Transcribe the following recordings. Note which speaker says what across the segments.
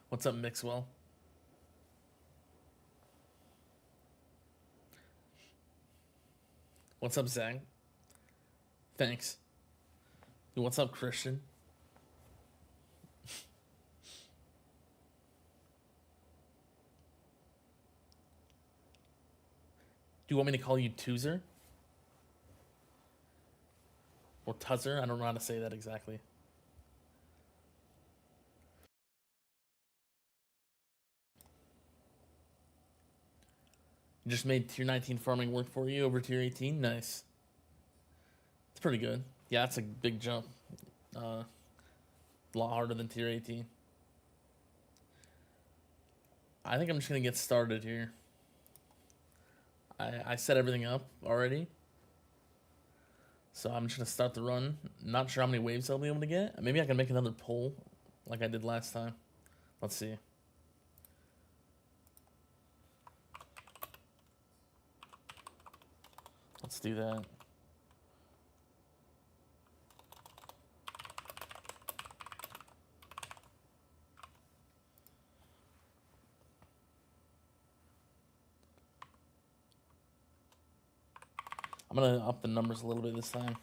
Speaker 1: What's up, Mixwell? What's up, Zach? Thanks. What's up, Christian? Do you want me to call you Toozer? Or Tuzzer? I don't know how to say that exactly. You just made tier 19 farming work for you over tier 18? Nice. It's pretty good. Yeah, that's a big jump. A lot harder than tier 18. I think I'm just going to get started here. I set everything up already. So I'm just going to start the run. Not sure how many waves I'll be able to get. Maybe I can make another pull like I did last time. Let's see. Let's do that. I'm going to up the numbers a little bit this time.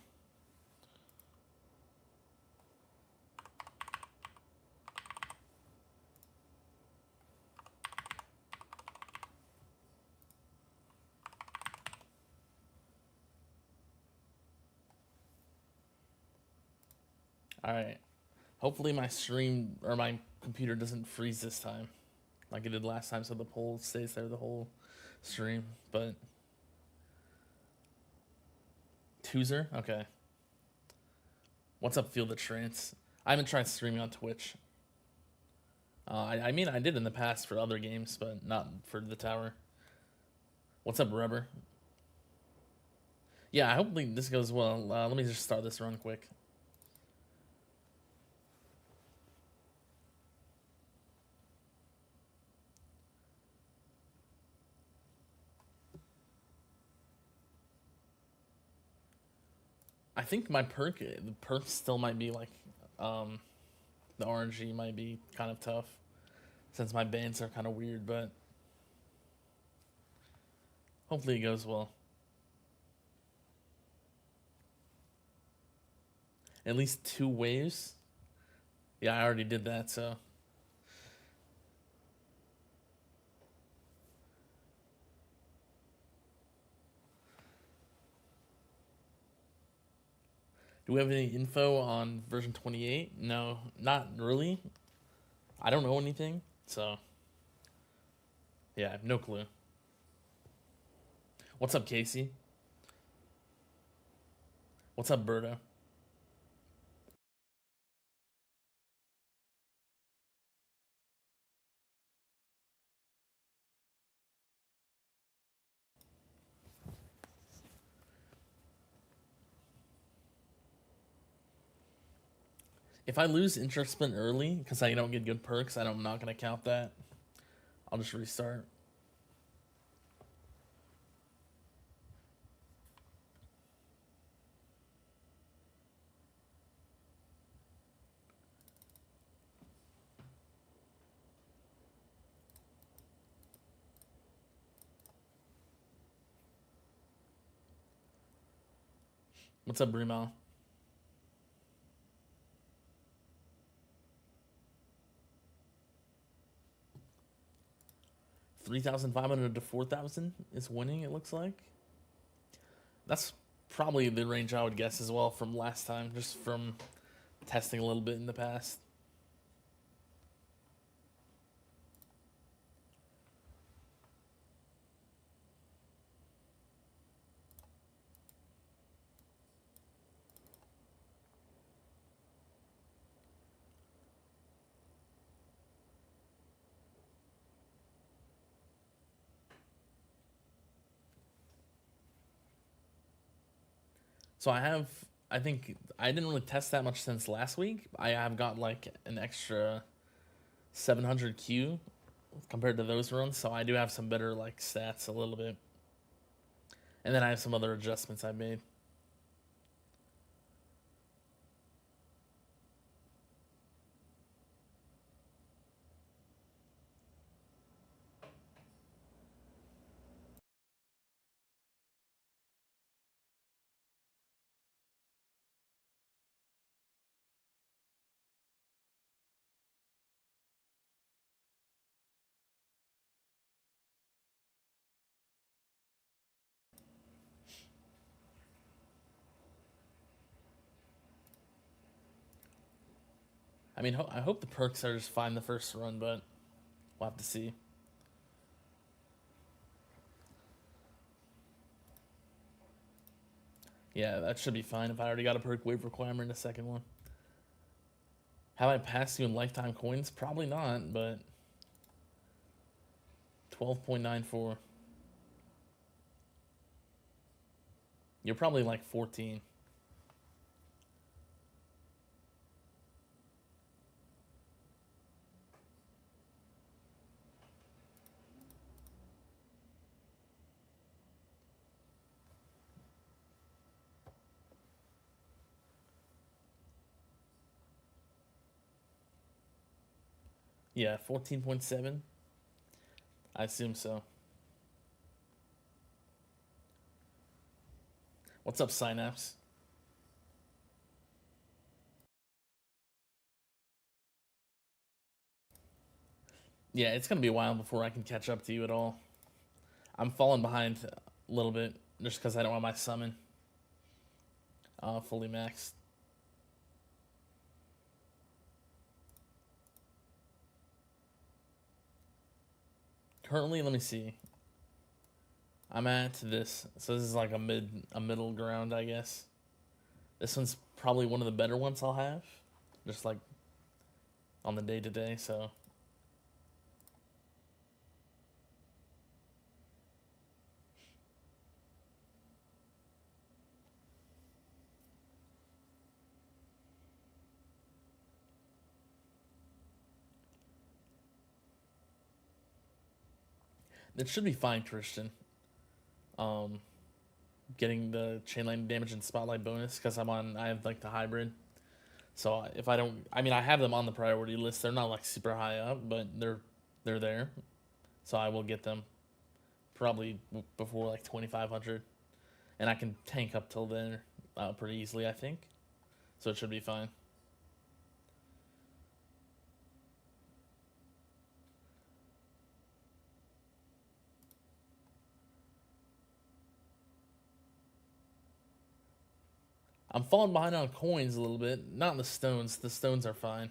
Speaker 1: Alright. Hopefully my stream or my computer doesn't freeze this time like it did last time, so the poll stays there the whole stream. But Toozer? Okay. What's up, Field of Trance? I haven't tried streaming on Twitch. I mean, I did in the past for other games, but not for the tower. What's up, Rubber? Yeah, hopefully this goes well. Let me just start this run quick. I think my the perk still might be like, the RNG might be kind of tough since my bans are kind of weird, but hopefully it goes well. At least 2 waves. Yeah, I already did that, so. Do we have any info on version 28? No, not really. I don't know anything, so. Yeah, I have no clue. What's up, Casey? What's up, Berto? If I lose interest spin early because I don't get good perks, I'm not going to count that. I'll just restart. What's up, Brimo? $3,500 to 4,000 is winning, it looks like. That's probably the range I would guess as well from last time, just from testing a little bit in the past. So I think I didn't really test that much since last week. I have got like an extra 700 Q compared to those runs, so I do have some better like stats a little bit. And then I have some other adjustments I made. I mean, I hope the perks are just fine the first run, but we'll have to see. Yeah, that should be fine if I already got a perk wave requirement in the second one. Have I passed you in lifetime coins? Probably not, but 12.94. You're probably like 14. Yeah, 14.7. I assume so. What's up, Synapse? Yeah, it's gonna be a while before I can catch up to you at all. I'm falling behind a little bit just because I don't have my summon fully maxed. Currently, let me see. I'm at this, so this is like a middle ground, I guess. This one's probably one of the better ones I'll have, just like on the day to day. So it should be fine, Christian. Um, Getting the chain lightning damage and spotlight bonus because I have like the hybrid. So if I don't, I mean, I have them on the priority list. They're not like super high up, but they're there. So I will get them probably before like 2,500, and I can tank up till then pretty easily, I think. So it should be fine. I'm falling behind on coins a little bit. Not in the stones. The stones are fine.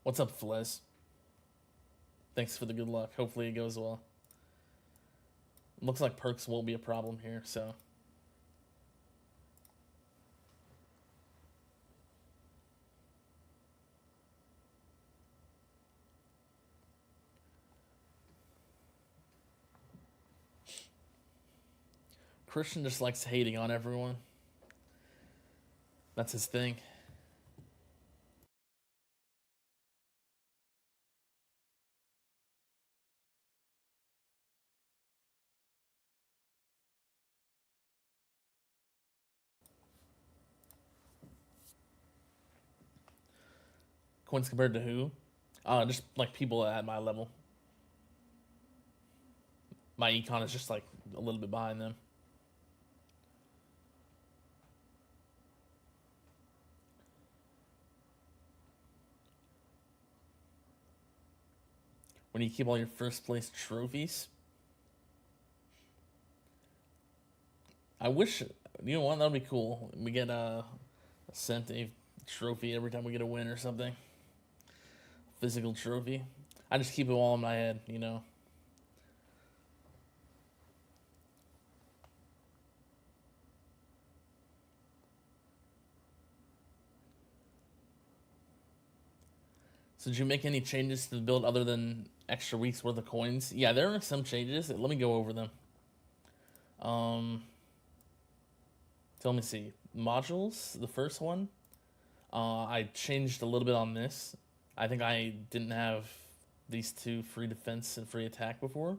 Speaker 1: What's up, Flez? Thanks for the good luck. Hopefully it goes well. Looks like perks won't be a problem here, so. Christian just likes hating on everyone. That's his thing. Coins compared to who? Just like people at my level. My econ is just like a little bit behind them. When you keep all your first place trophies, I wish, you know what, that'd be cool. We get sent a trophy every time we get a win or something. Physical trophy. I just keep it all in my head, you know. So did you make any changes to the build other than extra weeks worth of coins? Yeah, there are some changes. Let me go over them. So let me see. Modules, the first one. I changed a little bit on this. I think I didn't have these two free defense and free attack before.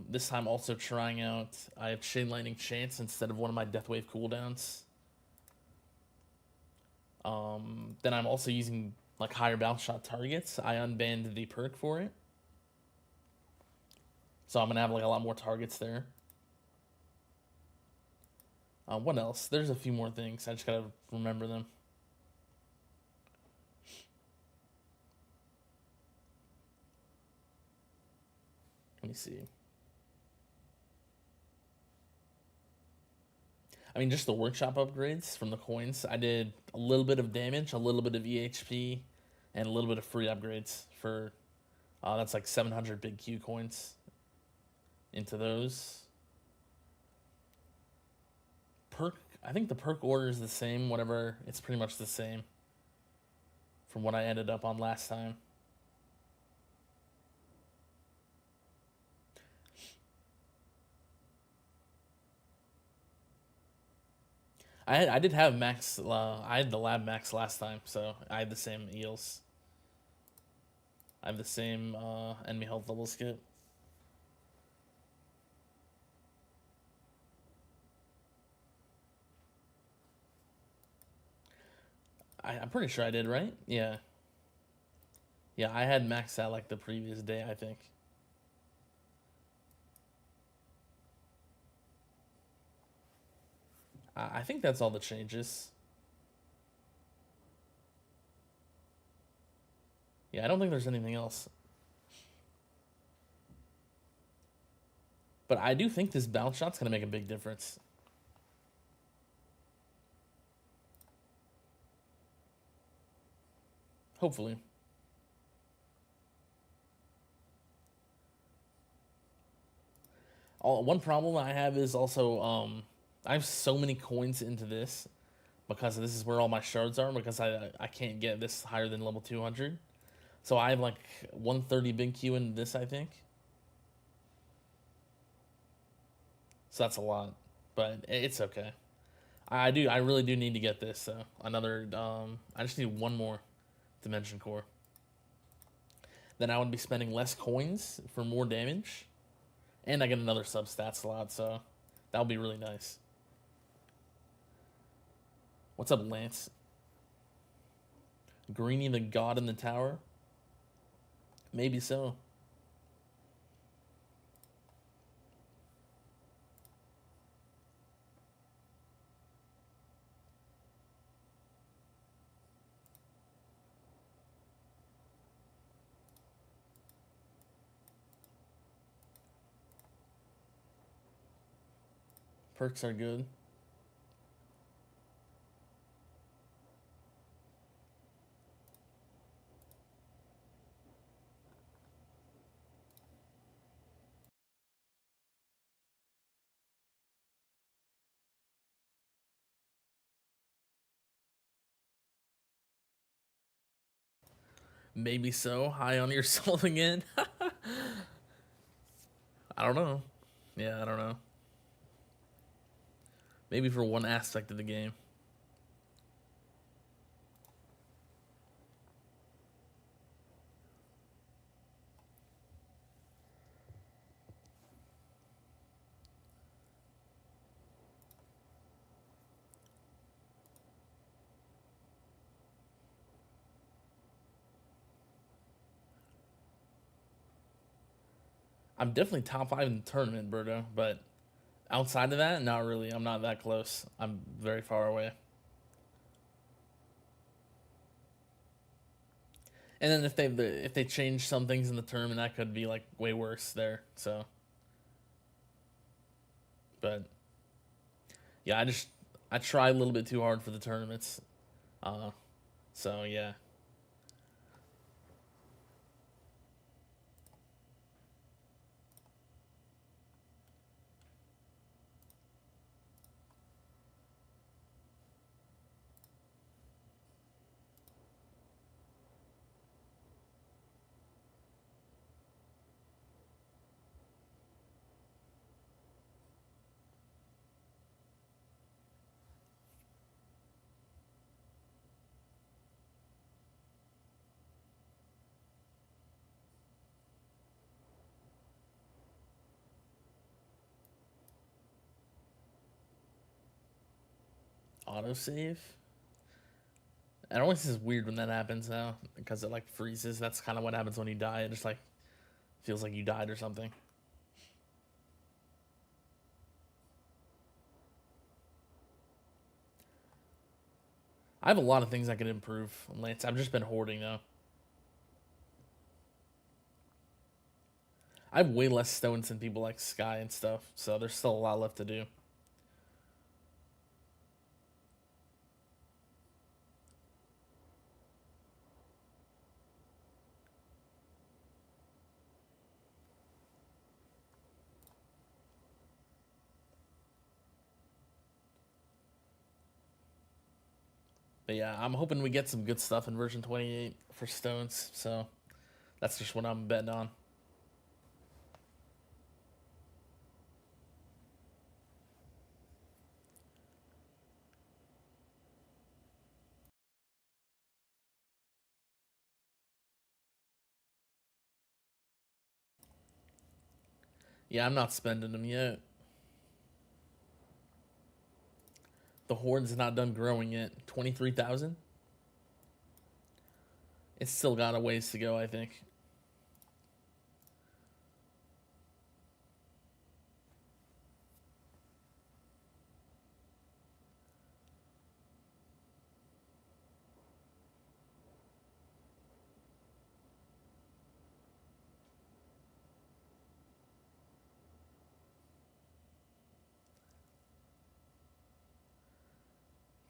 Speaker 1: This time also trying out, I have Chain Lightning Chance instead of one of my Death Wave cooldowns. Then I'm also using like higher bounce shot targets. I unbanned the perk for it. So I'm gonna have like a lot more targets there. What else? There's a few more things. I just gotta remember them. Let me see. I mean, just the workshop upgrades from the coins. I did a little bit of damage, a little bit of EHP, and a little bit of free upgrades for. That's like 700 big Q coins into those. Perk. I think the perk order is the same. Whatever. It's pretty much the same from what I ended up on last time. I did have max. I had the lab max last time, so I had the same eels. I have the same enemy health level skip. I'm pretty sure I did, right? Yeah. Yeah, I had maxed out like the previous day, I think. I think that's all the changes. Yeah, I don't think there's anything else. But I do think this bounce shot's going to make a big difference. Hopefully. One problem I have is also I have so many coins into this because this is where all my shards are because I can't get this higher than level 200. So I have like 130 big Q in this, I think. So that's a lot, but it's okay. I really do need to get this. So another, I just need one more dimension core. Then I would be spending less coins for more damage, and I get another substat slot. So that would be really nice. What's up, Lance? Greeny the God in the Tower? Maybe so. Perks are good. Maybe so. High on yourself again. I don't know. Yeah, I don't know. Maybe for one aspect of the game. I'm definitely top 5 in the tournament, Berto, but outside of that, not really. I'm not that close. I'm very far away. And then if they change some things in the tournament, that could be like way worse there. So, but yeah, I try a little bit too hard for the tournaments. Uh, so yeah. Autosave. It always is weird when that happens now because it like freezes. That's kind of what happens when you die. It just like feels like you died or something. I have a lot of things I could improve, Lance. I've just been hoarding though. I have way less stones than people like Sky and stuff, so there's still a lot left to do. But yeah, I'm hoping we get some good stuff in version 28 for stones, so that's just what I'm betting on. Yeah, I'm not spending them yet. The Horde's not done growing yet. 23,000? It's still got a ways to go, I think.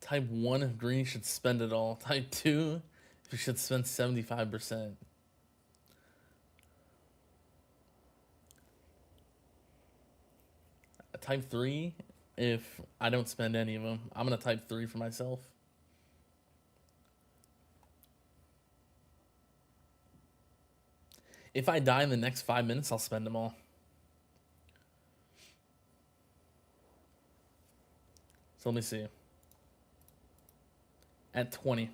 Speaker 1: Type 1, if green should spend it all. Type 2, you should spend 75%. Type 3, if I don't spend any of them. I'm going to type 3 for myself. If I die in the next 5 minutes, I'll spend them all. So let me see. At 20.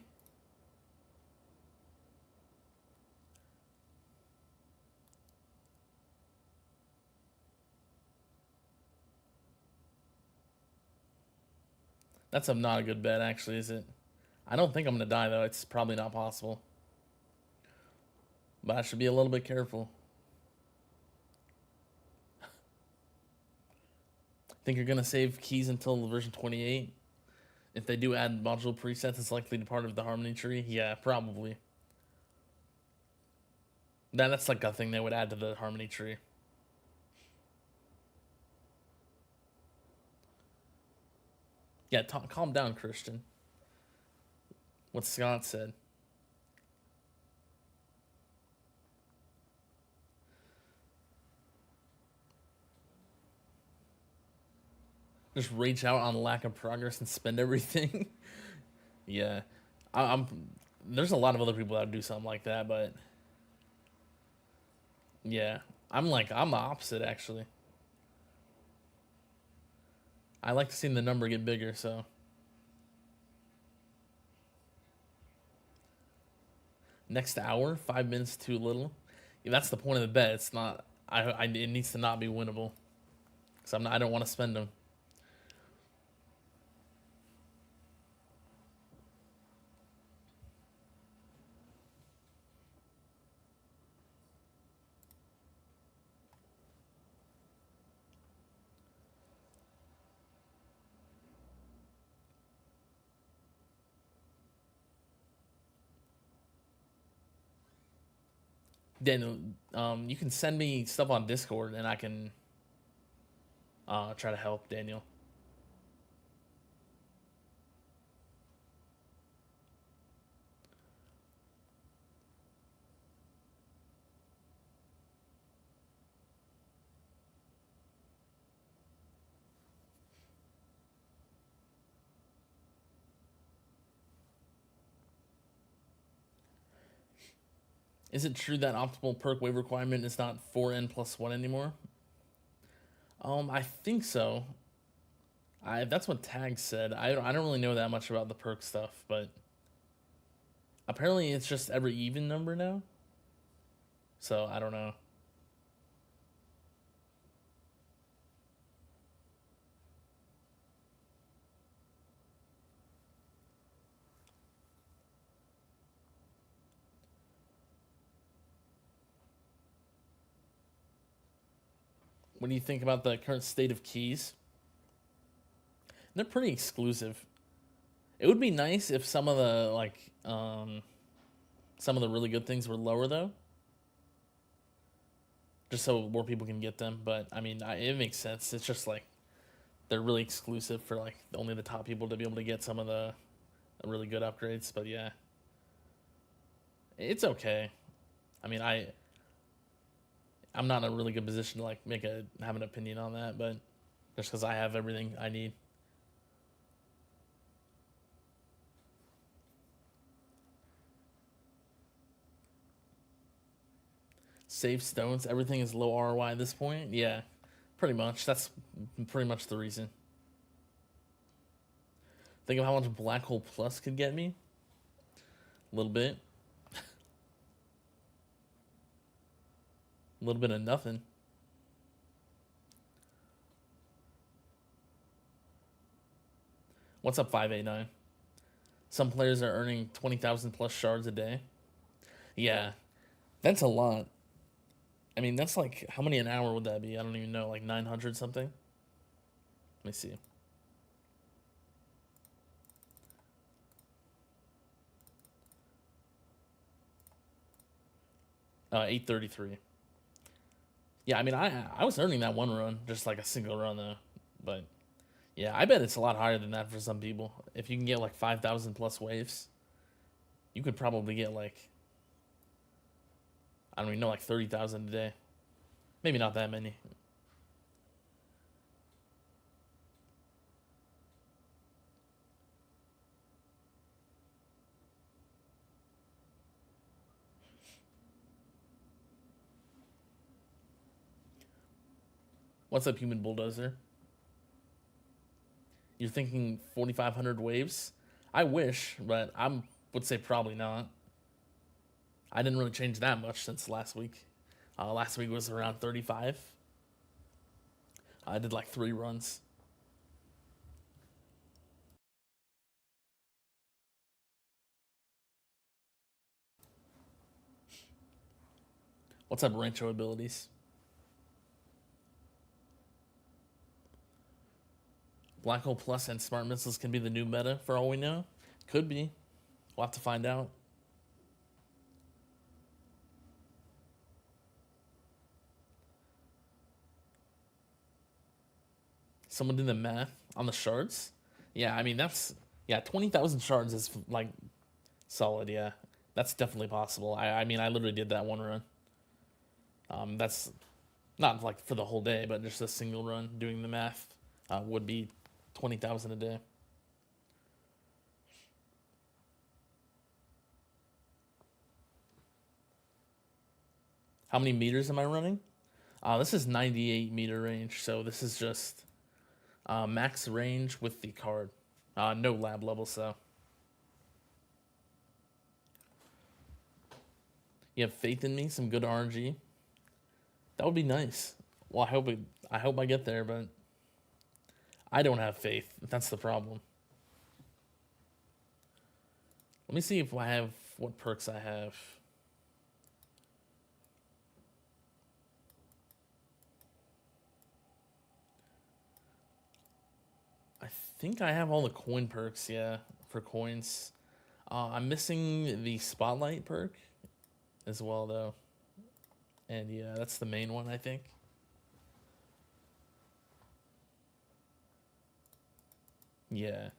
Speaker 1: That's not a good bet, actually, is it? I don't think I'm going to die, though. It's probably not possible. But I should be a little bit careful. Think you're going to save keys until version 28? If they do add module presets, it's likely to be part of the Harmony tree? Yeah, probably. That's like a thing they would add to the Harmony tree. Yeah, calm down, Christian. What Scott said. Just rage out on lack of progress and spend everything. Yeah, I'm. There's a lot of other people that do something like that, but yeah, I'm the opposite actually. I like to see the number get bigger, so. Next hour, 5 minutes too little. Yeah, that's the point of the bet. It's not. It needs to not be winnable. Cause I don't want to spend them. Daniel, you can send me stuff on Discord and I can try to help Daniel. Is it true that optimal perk wave requirement is not 4n plus 1 anymore? I think so. That's what Tag said. I don't really know that much about the perk stuff, but apparently it's just every even number now. So I don't know. What do you think about the current state of keys? They're pretty exclusive. It would be nice if some of the some of the really good things were lower though. just so more people can get them. But I mean, it makes sense. It's just like they're really exclusive for like only the top people to be able to get some of the really good upgrades. But yeah, it's okay. I mean, I'm not in a really good position to like have an opinion on that, but just because I have everything I need. Save stones, everything is low ROI at this point. Yeah, pretty much. That's pretty much the reason. Think of how much Black Hole Plus could get me. A little bit. A little bit of nothing. What's up, 589? Some players are earning 20,000 plus shards a day. Yeah, that's a lot. I mean, that's like, how many an hour would that be? I don't even know, like 900 something? Let me see. 833. Yeah, I mean, I was earning that one run, just like a single run though. But yeah, I bet it's a lot higher than that for some people. If you can get like 5,000 plus waves, you could probably get like, I don't even know, like 30,000 a day. Maybe not that many. What's up, human bulldozer? You're thinking 4,500 waves? I wish, but I would say probably not. I didn't really change that much since last week. Last week was around 35. I did like 3 runs. What's up, Rancho abilities? Black Hole Plus and Smart Missiles can be the new meta for all we know. Could be. We'll have to find out. Someone did the math on the shards. Yeah, I mean, yeah, 20,000 shards is like solid. Yeah, that's definitely possible. I mean, I literally did that one run. That's not like for the whole day, but just a single run. Doing the math would be 20,000 a day. How many meters am I running? This is 98 meter range, so this is just max range with the card. No lab level, so. You have faith in me, some good RNG. That would be nice. Well, I hope I get there, but I don't have faith. That's the problem. Let me see if I have what perks I have. I think I have all the coin perks, yeah, for coins. I'm missing the spotlight perk as well, though. And yeah, that's the main one, I think. Yeah.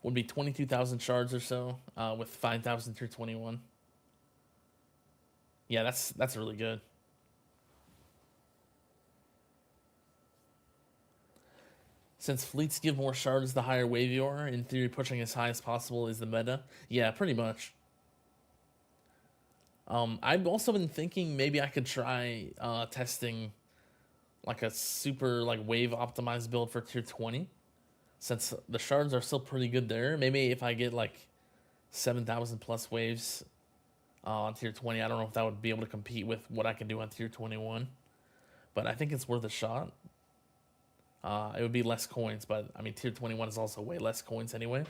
Speaker 1: Would be 22,000 shards or so with 5,000 through 21. Yeah, that's really good. Since fleets give more shards the higher wave you are, in theory pushing as high as possible is the meta. Yeah, pretty much. I've also been thinking maybe I could try testing like a super like wave optimized build for tier 20. Since the shards are still pretty good there, maybe if I get like 7,000 plus waves on tier 20, I don't know if that would be able to compete with what I can do on tier 21. But I think it's worth a shot. It would be less coins, but I mean, tier 21 is also way less coins anyway.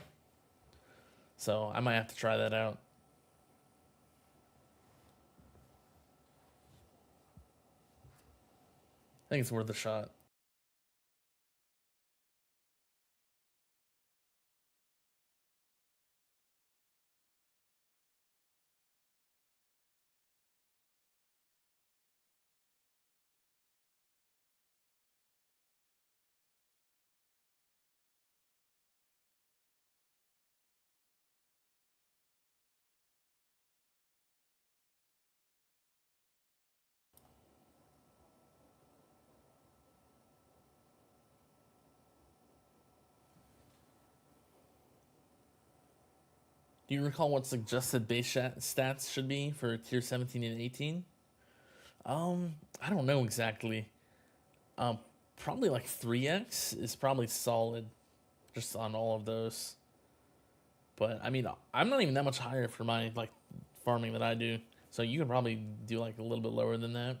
Speaker 1: So I might have to try that out. I think it's worth a shot. Do you recall what suggested base stats should be for tier 17 and 18? I don't know exactly. Um, Probably like 3x is probably solid, just on all of those. But I mean, I'm not even that much higher for my like farming that I do, so you could probably do like a little bit lower than that.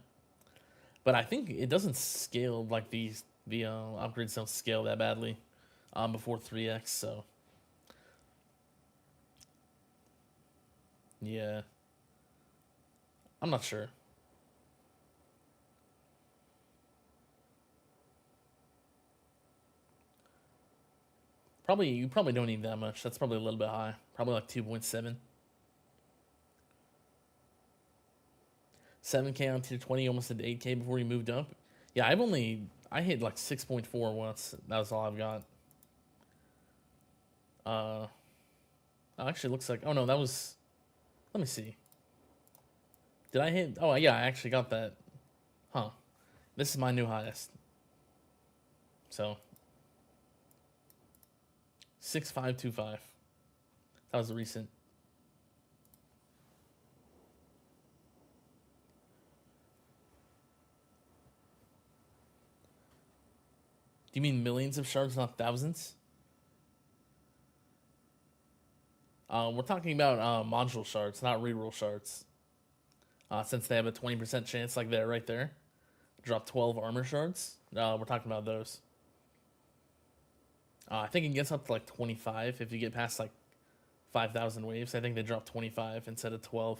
Speaker 1: But I think it doesn't scale like the upgrades don't scale that badly before 3x. So yeah, I'm not sure. Probably you probably don't need that much. That's probably a little bit high. Probably like 2.7. 7K on tier 20, almost at 8K before you moved up. Yeah, I hit like 6.4 once. That was all I've got. Actually looks like, oh no, that was, let me see. Did I hit, oh yeah, I actually got that. Huh. This is my new highest. So 6525. That was recent. Do you mean millions of shards, not thousands? We're talking about module shards, not reroll shards. Since they have a 20% chance, like there, right there, drop 12 armor shards. We're talking about those. I think it gets up to like 25 if you get past like 5,000 waves. I think they drop 25 instead of 12.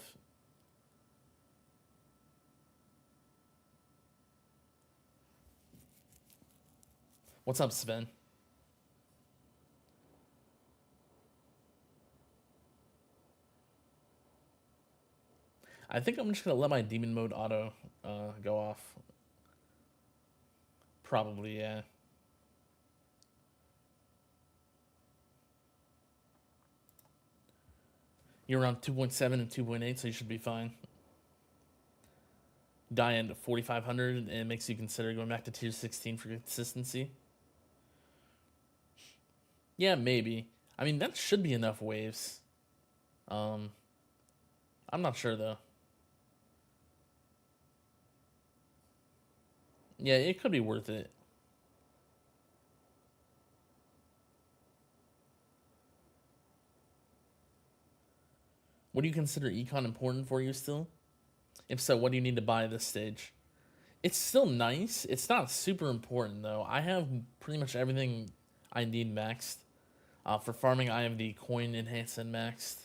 Speaker 1: What's up, Sven? I think I'm just gonna let my demon mode auto go off. Probably, yeah. You're around 2.7 and 2.8, so you should be fine. Die into 4,500, and it makes you consider going back to tier 16 for consistency. Yeah, maybe. I mean, that should be enough waves. I'm not sure though. Yeah, it could be worth it. What do you consider econ important for you still? If so, what do you need to buy at this stage? It's still nice. It's not super important though. I have pretty much everything I need maxed. For farming, I have the coin enhancement maxed,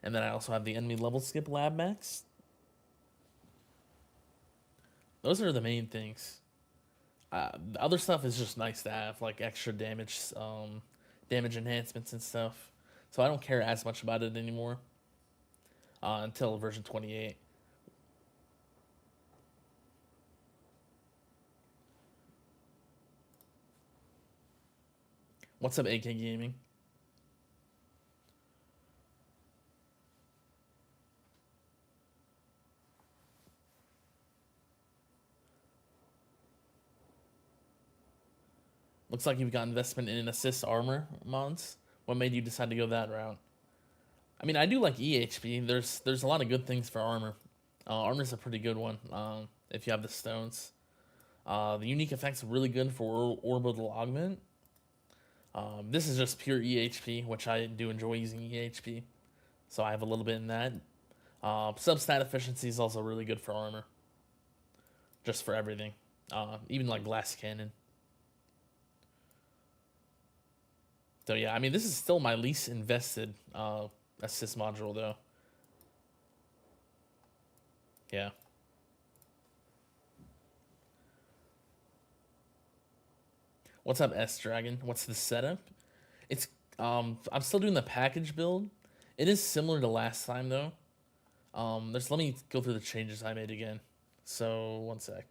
Speaker 1: and then I also have the enemy level skip lab maxed. Those are the main things. The other stuff is just nice to have, like extra damage, damage enhancements and stuff. So I don't care as much about it anymore until version 28. What's up, AK Gaming? Looks like you've got investment in an assist armor mods. What made you decide to go that route? I mean, I do like EHP. There's a lot of good things for armor. Armor's a pretty good one if you have the stones. The unique effect's really good for orbital augment. This is just pure EHP, which I do enjoy using EHP. So I have a little bit in that. Substat efficiency is also really good for armor. Just for everything. Even like glass cannon. So yeah, I mean, this is still my least invested assist module, though. Yeah. What's up, S Dragon? What's the setup? It's I'm still doing the package build. It is similar to last time though. Let me go through the changes I made again. So one sec.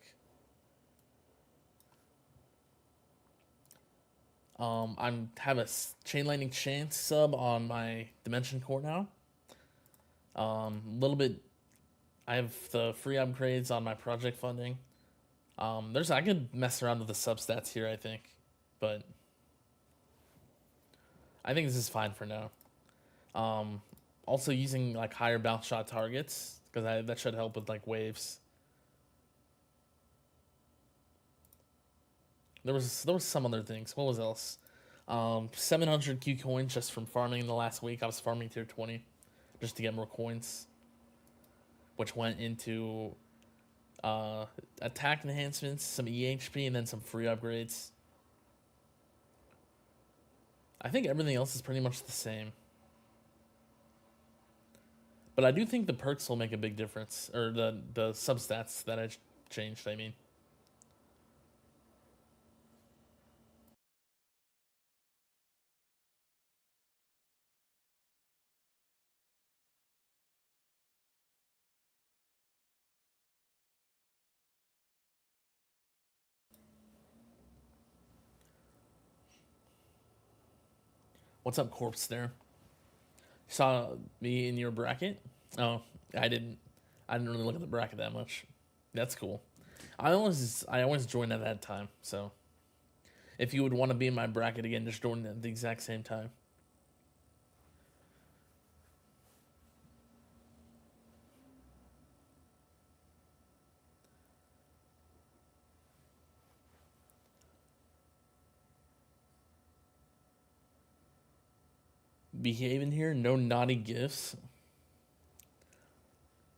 Speaker 1: I'm have a chain lightning chance sub on my dimension core now. A little bit. I have the free upgrades on my project funding. I could mess around with the substats here, I think, but I think this is fine for now. Also using like higher bounce shot targets because that should help with like waves. There was some other things. What was else? 700 Q coins just from farming in the last week. I was farming tier 20 just to get more coins, which went into attack enhancements, some EHP, and then some free upgrades. I think everything else is pretty much the same. But I do think the perks will make a big difference, or the substats that I changed, I mean. What's up, Corpse there? Saw me in your bracket? Oh, I didn't. I didn't really look at the bracket that much. That's cool. I always join at that time. So if you would want to be in my bracket again, just join at the exact same time. Behaving here, no naughty gifts.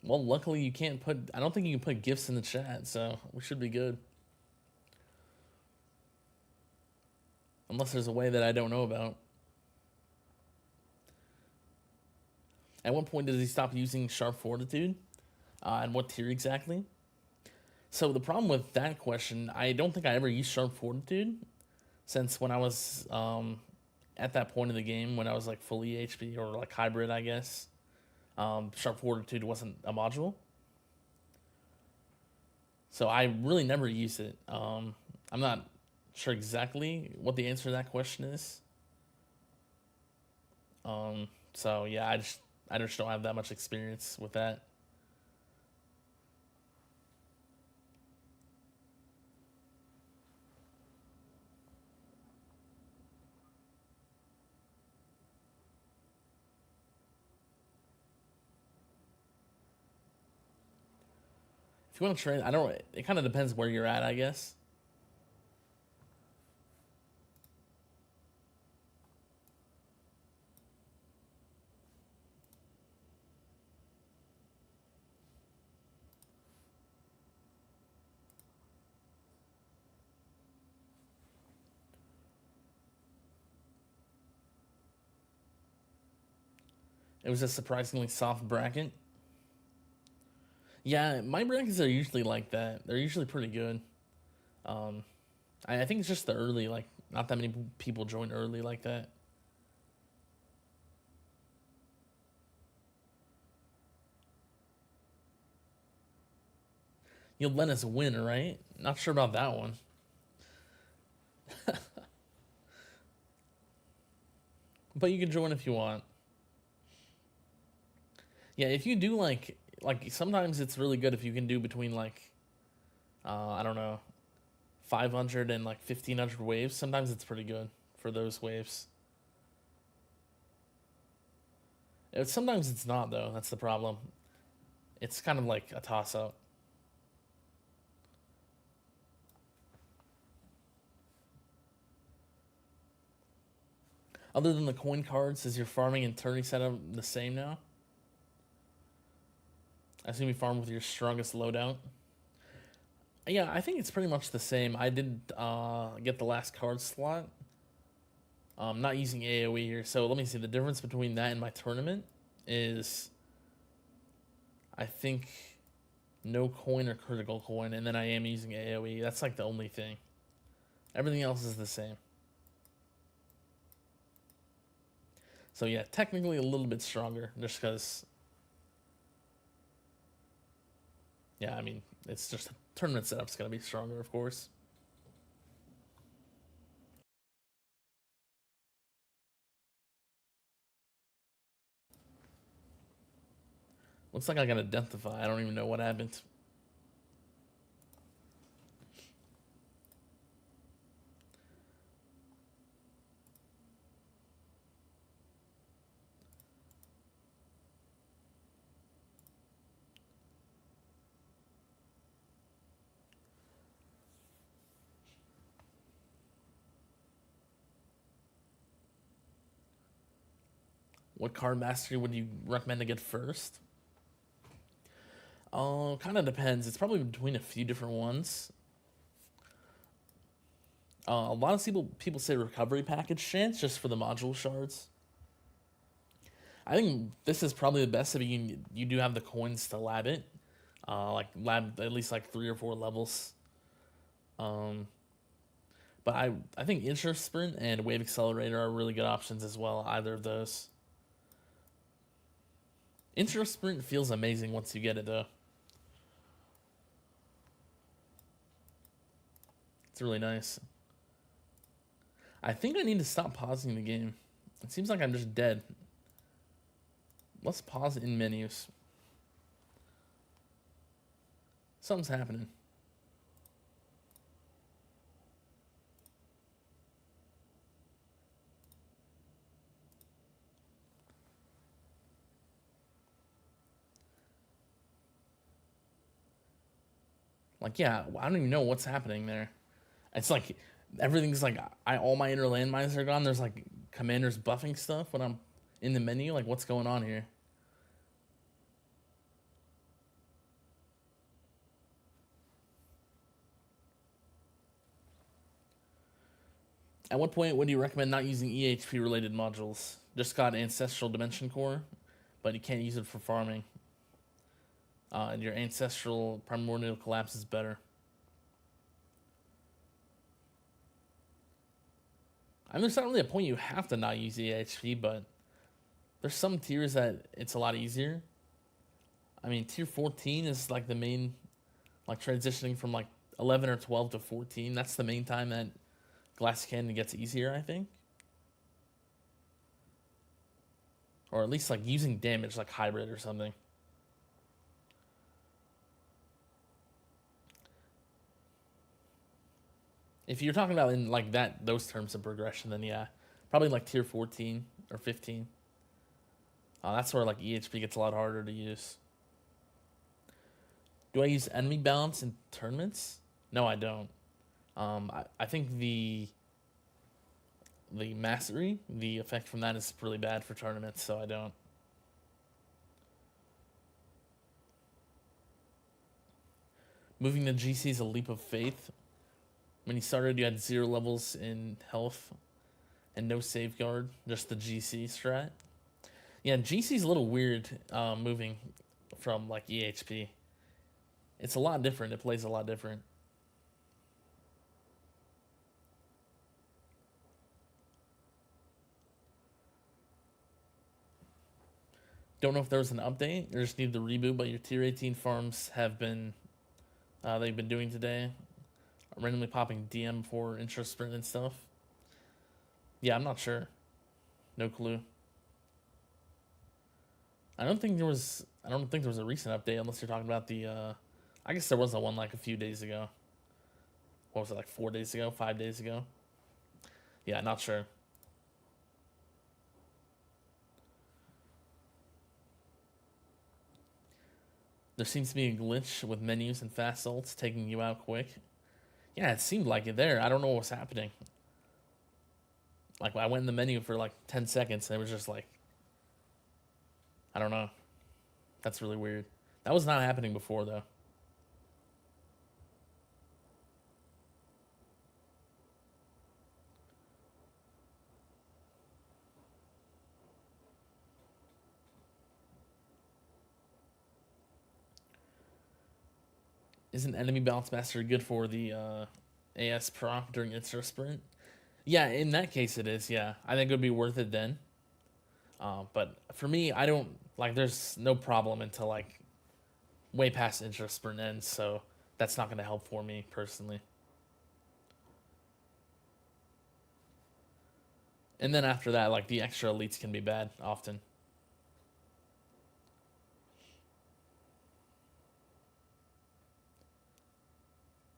Speaker 1: Well, luckily you can't put. I don't think you can put gifts in the chat, so we should be good. Unless there's a way that I don't know about. At what point does he stop using Sharp Fortitude? And what tier exactly? So the problem with that question, I don't think I ever used Sharp Fortitude since when I was at that point in the game when I was like fully HP or like hybrid, I guess. Sharp Fortitude wasn't a module. So I really never used it. I'm not sure exactly what the answer to that question is. So yeah, I just don't have that much experience with that. If you want to train, I don't. It kind of depends where you're at, I guess. It was a surprisingly soft bracket. Yeah, my brackets are usually like that. They're usually pretty good. I think it's just the early, like, not that many people join early like that. You'll let us win, right? Not sure about that one. But you can join if you want. Yeah, if you do like sometimes it's really good if you can do between like I don't know, 500 and like 1500 waves. Sometimes it's pretty good for those waves. Sometimes it's not though. That's the problem. It's kind of like a toss up. Other than the coin cards, is your farming and turning setup the same now? I assume you farm with your strongest loadout. Yeah, I think it's pretty much the same. I did get the last card slot. Not using AoE here. So let me see. The difference between that and my tournament is, I think, no coin or critical coin, and then I am using AoE. That's like the only thing. Everything else is the same. So yeah, technically a little bit stronger, just because. Yeah, I mean, it's just tournament setup's gonna be stronger, of course. Looks like I got identify. I don't even know what happened. What card mastery would you recommend to get first? Kind of depends. It's probably between a few different ones. A lot of people say recovery package chance just for the module shards. I think this is probably the best if you do have the coins to lab it. Like lab at least like 3 or 4 levels. But I think Intra Sprint and Wave Accelerator are really good options as well, either of those. Intra Sprint feels amazing once you get it though. It's really nice. I think I need to stop pausing the game. It seems like I'm just dead. Let's pause in menus. Something's happening. Like, yeah, I don't even know what's happening there. It's like everything's like all my inner landmines are gone. There's like commanders buffing stuff when I'm in the menu. Like, what's going on here? At what point would you recommend not using EHP related modules? Just got Ancestral Dimension Core, but you can't use it for farming. And your Ancestral Primordial Collapse is better. I mean, there's not really a point you have to not use EHP, but there's some tiers that it's a lot easier. I mean, tier 14 is like the main, like transitioning from like 11 or 12 to 14. That's the main time that Glass Cannon gets easier, I think. Or at least like using damage like hybrid or something. If you're talking about in like those terms of progression, then yeah, probably like tier 14 or 15. That's where like EHP gets a lot harder to use. Do I use enemy balance in tournaments? No, I don't. I think the mastery, the effect from that is really bad for tournaments, so I don't. Moving to GC is a leap of faith. When you started, you had 0 levels in health and no safeguard, just the GC strat. Yeah, GC's a little weird moving from like EHP. It's a lot different. It plays a lot different. Don't know if there was an update or just need the reboot, but your tier 18 farms have been they've been doing today. Randomly popping DM for Intra Sprint and stuff. Yeah, I'm not sure. No clue. I don't think there was a recent update unless you're talking about the I guess there was one like a few days ago. What was it, like 4 days ago, 5 days ago? Yeah, not sure. There seems to be a glitch with menus and fast ults taking you out quick. Yeah, it seemed like it there. I don't know what's happening. Like, I went in the menu for like 10 seconds and it was just like, I don't know. That's really weird. That was not happening before, though. Isn't enemy balance mastery good for the AS proc during Insta Sprint? Yeah, in that case it is, yeah. I think it would be worth it then. But for me, I don't, like, there's no problem until, like, way past Insta Sprint ends, so that's not going to help for me, personally. And then after that, like, the extra elites can be bad, often.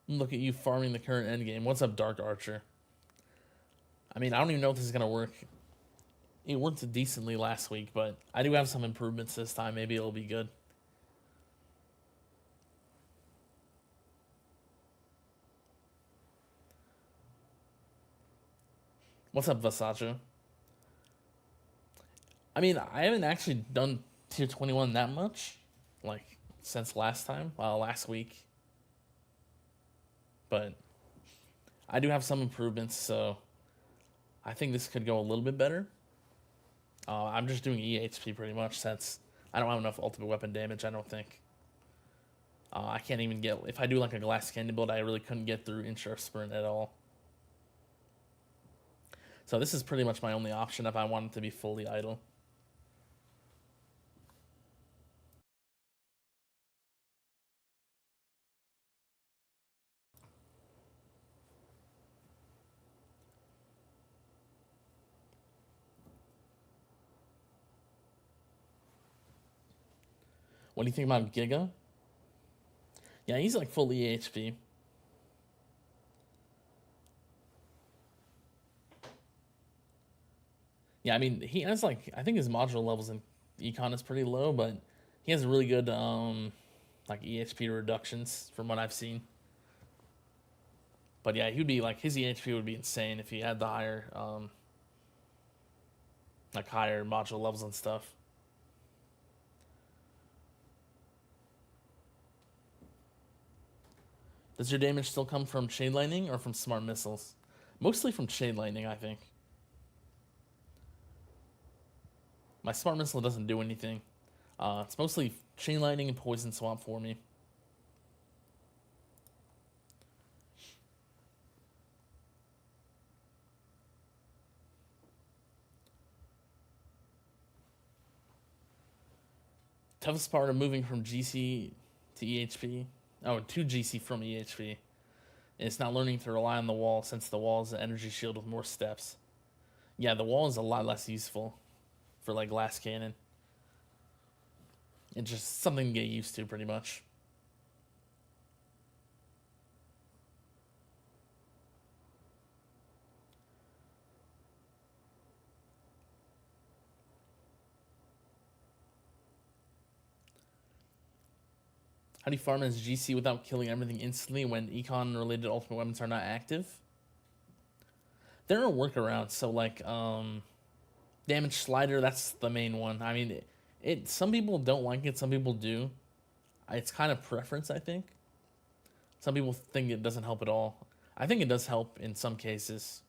Speaker 1: Look at you farming the current endgame. What's up, Dark Archer? I mean, I don't even know if this is going to work. It worked decently last week, but I do have some improvements this time. Maybe it'll be good. What's up, Vasacho? I mean, I haven't actually done tier 21 that much, like since last week. But I do have some improvements, so I think this could go a little bit better. I'm just doing EHP pretty much since I don't have enough ultimate weapon damage, I don't think. I can't even get, if I do like a glass candy build, I really couldn't get through Inch Sprint at all. So this is pretty much my only option if I want it to be fully idle. What do you think about Giga? Yeah, he's like full EHP. Yeah, I mean, he has like, I think his module levels in Econ is pretty low, but he has really good like EHP reductions from what I've seen. But yeah, he would be like, his EHP would be insane if he had the higher like higher module levels and stuff. Does your damage still come from chain lightning or from smart missiles? Mostly from chain lightning, I think. My smart missile doesn't do anything. It's mostly chain lightning and poison swamp for me. Toughest part of moving from GC to EHP. Oh, to GC from EHP. It's not learning to rely on the wall since the wall is an energy shield with more steps. Yeah, the wall is a lot less useful for like glass cannon. It's just something to get used to pretty much. How do you farm as GC without killing everything instantly when econ related ultimate weapons are not active? There are workarounds, so like damage slider, that's the main one. I mean, it some people don't like it, some people do. It's kind of preference, I think. Some people think it doesn't help at all. I think it does help in some cases.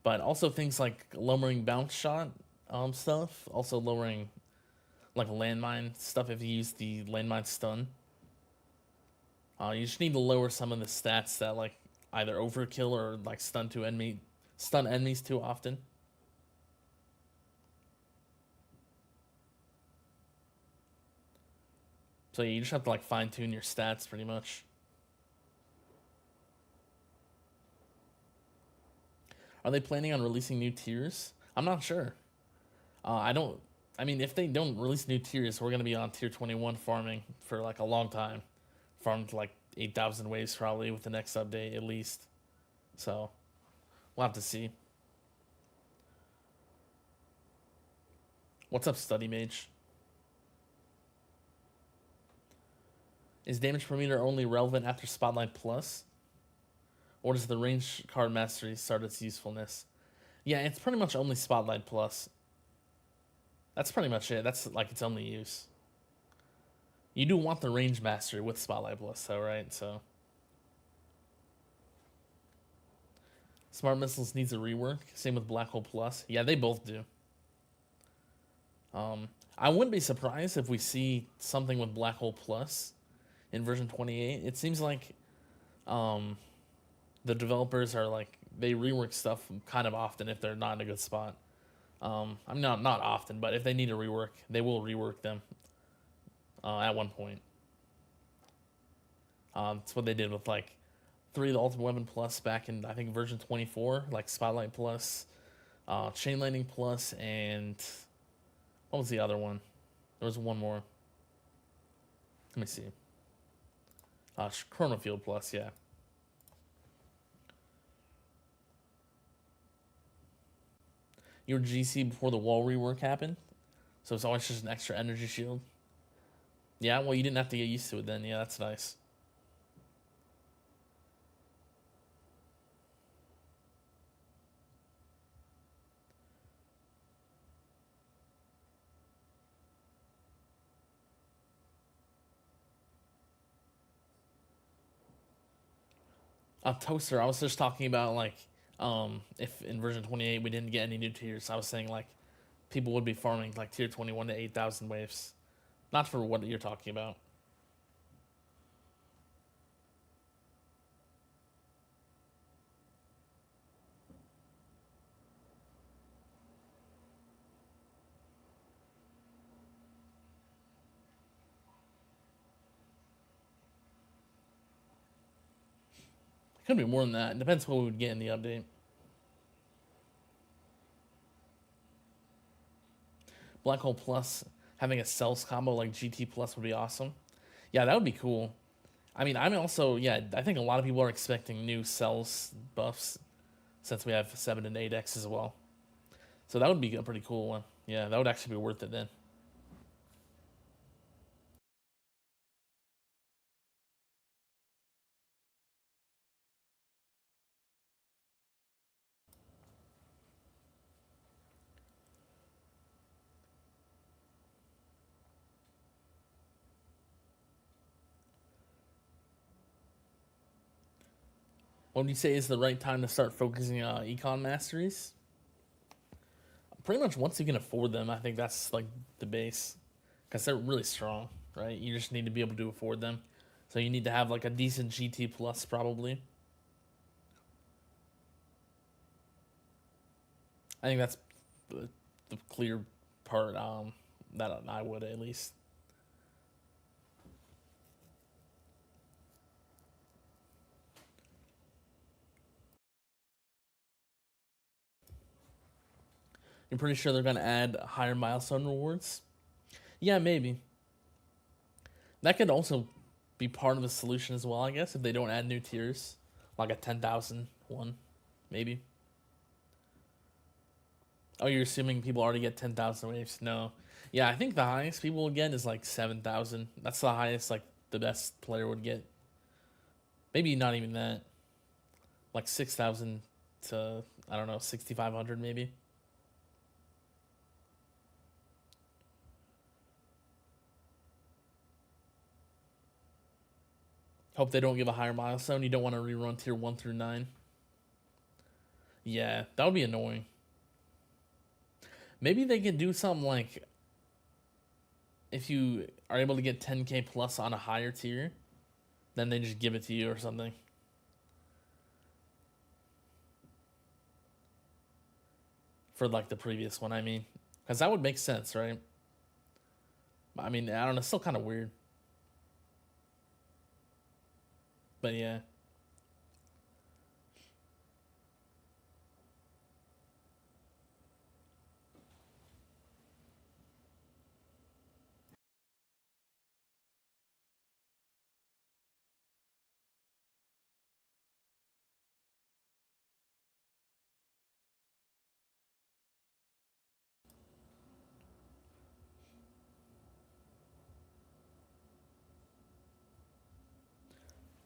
Speaker 1: But also things like lowering bounce shot stuff, also lowering like landmine stuff if you use the landmine stun. You just need to lower some of the stats that like either overkill or like stun enemies too often. So you just have to like fine tune your stats pretty much. Are they planning on releasing new tiers? I'm not sure. I don't. I mean, if they don't release new tiers, we're gonna be on tier 21 farming for like a long time. Farmed like 8,000 waves probably with the next update at least. So we'll have to see. What's up, Study Mage? Is damage per meter only relevant after Spotlight Plus? Or does the range card mastery start its usefulness? Yeah, it's pretty much only Spotlight Plus. That's pretty much it. That's like its only use. You do want the range mastery with Spotlight Plus though, right? So Smart Missiles needs a rework. Same with Black Hole Plus. Yeah, they both do. I wouldn't be surprised if we see something with Black Hole Plus in version 28. It seems like the developers are like, they rework stuff kind of often if they're not in a good spot. I'm not often, but if they need a rework, they will rework them at one point. That's what they did with like 3 of the Ultimate Weapon Plus back in I think version 24, like Spotlight Plus, Chain Lightning Plus, and what was the other one? There was one more. Let me see. Chrono Field Plus, yeah. You were GC before the wall rework happened, so it's always just an extra energy shield. Yeah, well, you didn't have to get used to it then. Yeah, that's nice. Toaster, I was just talking about like if in version 28 we didn't get any new tiers. I was saying like people would be farming like tier 21 to 8,000 waves. Not for what you're talking about. It could be more than that. It depends what we would get in the update. Black Hole Plus having a Cells combo like GT Plus would be awesome. Yeah, that would be cool. I mean, I'm also, yeah, I think a lot of people are expecting new Cells buffs since we have 7 and 8X as well. So that would be a pretty cool one. Yeah, that would actually be worth it then. What would you say is the right time to start focusing on econ masteries? Pretty much once you can afford them, I think that's like the base. Because they're really strong, right? You just need to be able to afford them. So you need to have like a decent GT Plus probably. I think that's the clear part that I would at least. You're pretty sure they're going to add higher milestone rewards? Yeah, maybe. That could also be part of the solution as well, I guess, if they don't add new tiers. Like a 10,000 one, maybe. Oh, you're assuming people already get 10,000 waves? No. Yeah, I think the highest people will get is like 7,000. That's the highest, like, the best player would get. Maybe not even that. Like 6,000 to, I don't know, 6,500 maybe. Hope they don't give a higher milestone. You don't want to rerun tier 1 through 9. Yeah, that would be annoying. Maybe they could do something like if you are able to get 10k plus on a higher tier, then they just give it to you or something. For like the previous one, I mean. Because that would make sense, right? I mean, I don't know, it's still kind of weird. But yeah.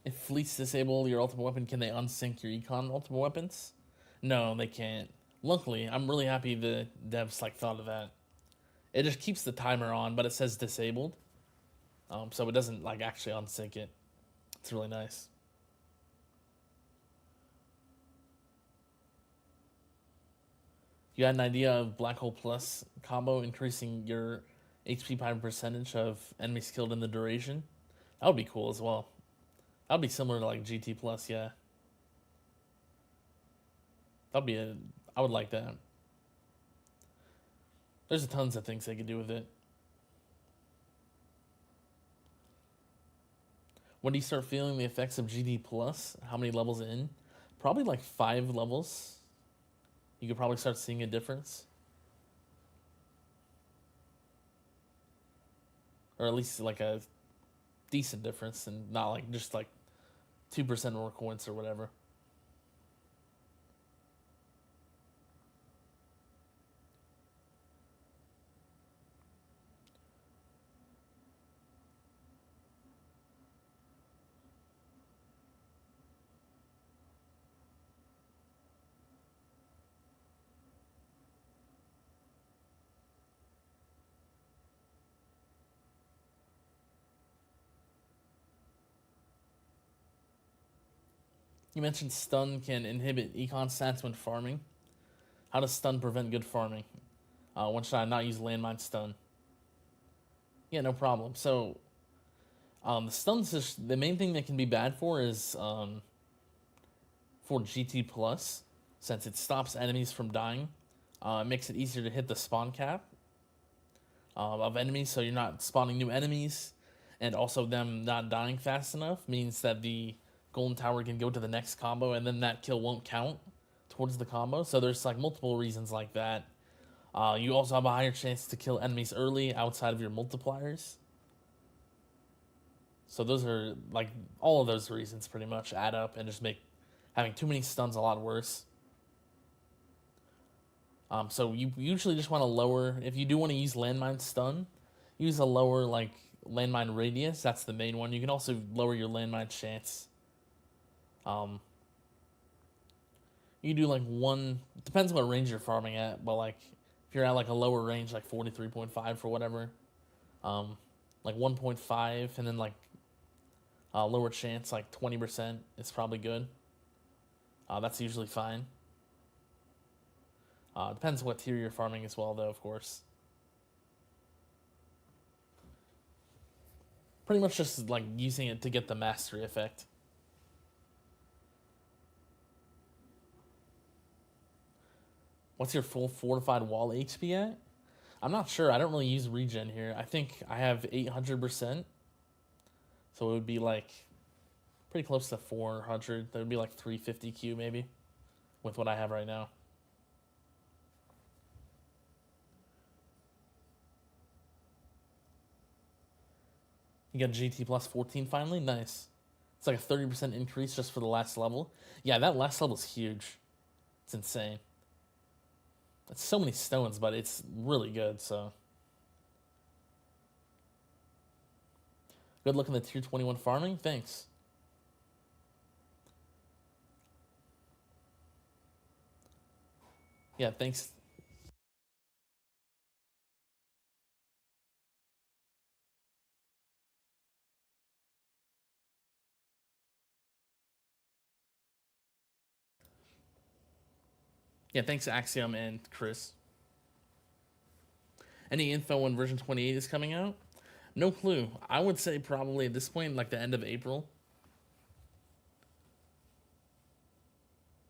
Speaker 1: If fleets disable your ultimate weapon, can they unsync your econ ultimate weapons? No, they can't. Luckily, I'm really happy the devs like thought of that. It just keeps the timer on, but it says disabled, so it doesn't like actually unsync it. It's really nice. You had an idea of Black Hole Plus combo increasing your HP by percentage of enemies killed in the duration? That would be cool as well. That would be similar to like GT Plus, yeah. That'd be a. I would like that. There's tons of things they could do with it. When do you start feeling the effects of GT Plus? How many levels in? Probably like 5 levels. You could probably start seeing a difference. Or at least like a decent difference and not like just like 2% more coins or whatever. You mentioned stun can inhibit econ stats when farming. How does stun prevent good farming? When should I not use landmine stun? Yeah, no problem. So, the stun's just the main thing that can be bad for is for GT plus, since it stops enemies from dying. It makes it easier to hit the spawn cap of enemies, so you're not spawning new enemies, and also them not dying fast enough means that the golden tower can go to the next combo, and then that kill won't count towards the combo. So there's like multiple reasons like that. You also have a higher chance to kill enemies early outside of your multipliers. So those are like all of those reasons pretty much add up and just make having too many stuns a lot worse. So you usually just want to lower, if you do want to use landmine stun, use a lower like landmine radius. That's the main one. You can also lower your landmine chance. You do like one, depends what range you're farming at, but like if you're at like a lower range, like 43.5 for whatever, like 1.5, and then like lower chance, like 20% is probably good. That's usually fine. Depends what tier you're farming as well, though, of course. Pretty much just like using it to get the mastery effect. What's your full fortified wall HP at? I'm not sure. I don't really use regen here. I think I have 800%. So it would be like pretty close to 400. That would be like 350 Q maybe with what I have right now. You got GT plus 14 finally? Nice. It's like a 30% increase just for the last level. Yeah, that last level is huge. It's insane. It's so many stones, but it's really good, so. Good luck in the tier 21 farming. Thanks. Yeah, thanks. Yeah, thanks Axiom and Chris. Any info when version 28 is coming out? No clue. I would say probably at this point, like the end of April.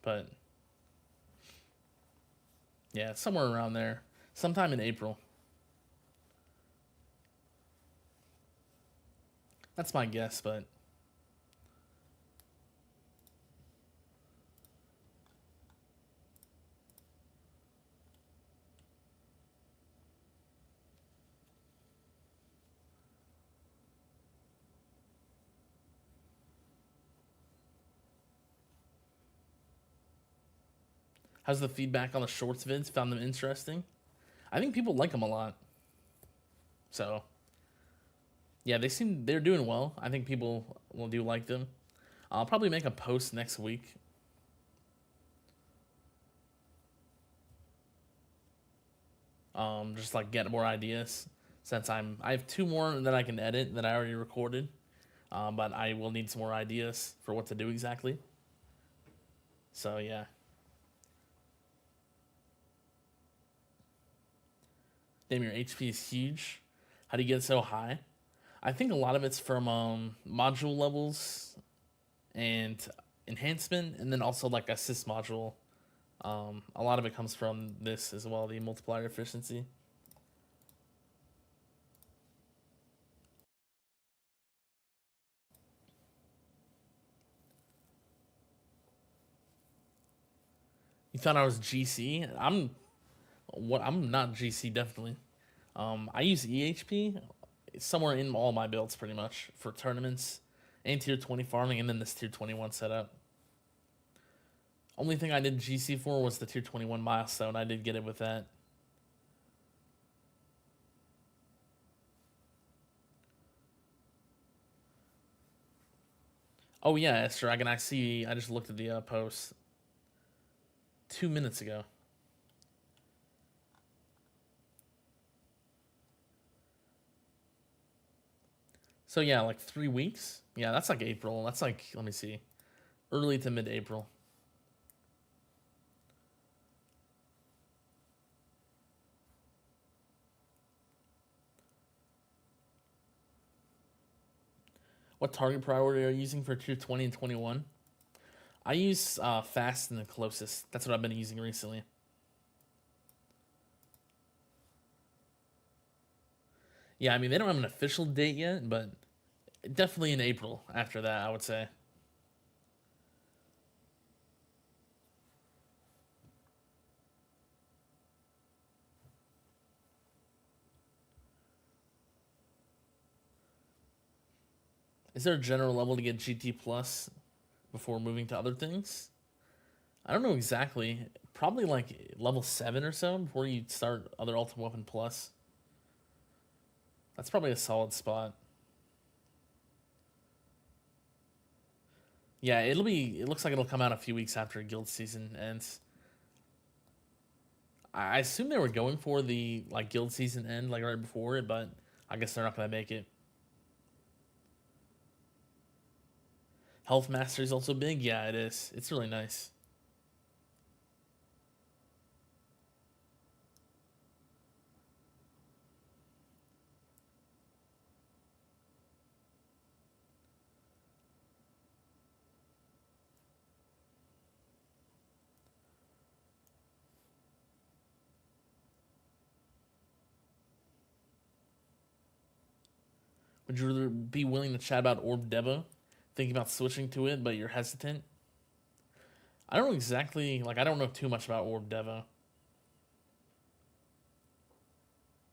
Speaker 1: But yeah, somewhere around there. Sometime in April. That's my guess, but how's the feedback on the shorts vids? Found them interesting? I think people like them a lot. So, yeah, they're doing well. I think people will do like them. I'll probably make a post next week. Just like get more ideas since I have two more that I can edit that I already recorded. But I will need some more ideas for what to do exactly. So yeah. Damn, your HP is huge. How do you get so high? I think a lot of it's from module levels and enhancement, and then also like assist module. A lot of it comes from this as well, the multiplier efficiency. You thought I was GC? I'm not GC definitely. I use EHP somewhere in all my builds pretty much for tournaments and tier 20 farming, and then this tier 21 setup. Only thing I did GC for was the tier 21 milestone. I did get it with that. Oh yeah, Esther, I see. I just looked at the post 2 minutes ago. So yeah, like 3 weeks. Yeah, that's like April. That's like, let me see. Early to mid-April. What target priority are you using for tier 20 and 21? I use fast and the closest. That's what I've been using recently. Yeah, I mean, they don't have an official date yet, but definitely in April after that, I would say. Is there a general level to get GT Plus before moving to other things? I don't know exactly. Probably like level 7 or so before you start other Ultimate Weapon Plus. That's probably a solid spot. Yeah, it'll be. It looks like it'll come out a few weeks after guild season ends. I assume they were going for the like guild season end like right before it, but I guess they're not gonna make it. Health Mastery is also big. Yeah, it is. It's really nice. Would you rather be willing to chat about Orb Deva? Thinking about switching to it, but you're hesitant? I don't know exactly, like, I don't know too much about Orb Deva.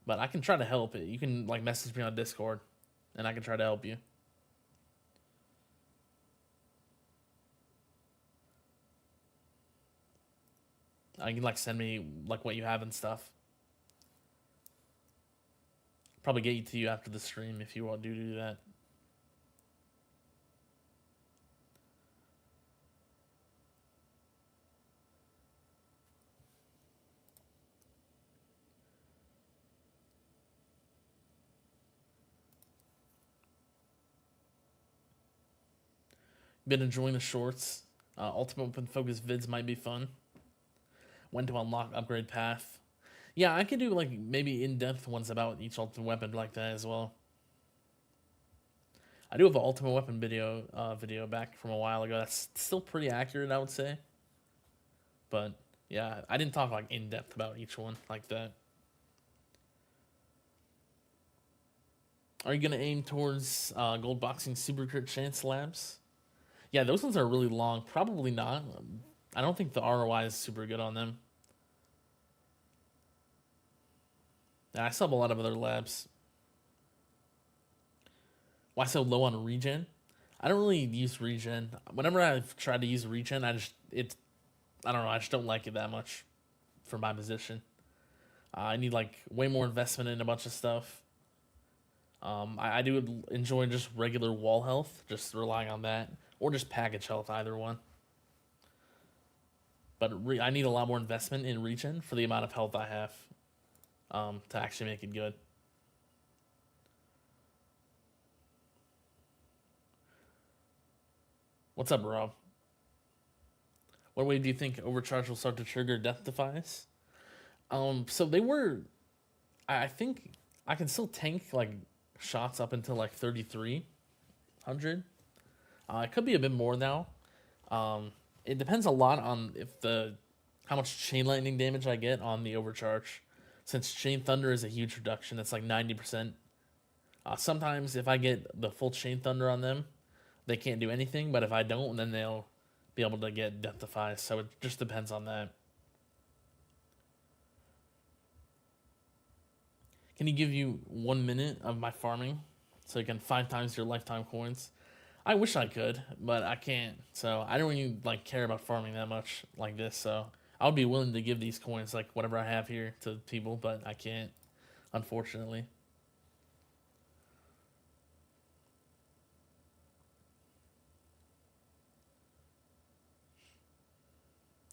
Speaker 1: But I can try to help it. You can, like, message me on Discord, and I can try to help you. You can, like, send me, like, what you have and stuff. Probably get you to you after the stream if you want to do that. Been enjoying the shorts. Ultimate Weapon focused vids might be fun. When to unlock upgrade path. Yeah, I could do like maybe in-depth ones about each ultimate weapon like that as well. I do have an ultimate weapon video back from a while ago. That's still pretty accurate, I would say. But yeah, I didn't talk like in depth about each one like that. Are you gonna aim towards gold boxing super crit chance labs? Yeah, those ones are really long. Probably not. I don't think the ROI is super good on them. Yeah, I still have a lot of other labs. Why so low on regen? I don't really use regen. Whenever I've tried to use regen, I don't know. I just don't like it that much for my position. I need like way more investment in a bunch of stuff. I do enjoy just regular wall health, just relying on that, or just package health, either one. But I need a lot more investment in regen for the amount of health I have to actually make it good. What's up, Rob? What way do you think overcharge will start to trigger death defies? So they were. I think I can still tank like shots up until like 3,300. It could be a bit more now. It depends a lot on how much chain lightning damage I get on the overcharge. Since chain thunder is a huge reduction, it's like 90%. Sometimes if I get the full chain thunder on them, they can't do anything. But if I don't, then they'll be able to get death defies. So it just depends on that. Can you give you 1 minute of my farming so you can 5 times your lifetime coins? I wish I could, but I can't. So I don't really like care about farming that much like this. So I would be willing to give these coins, like whatever I have here, to people, but I can't, unfortunately.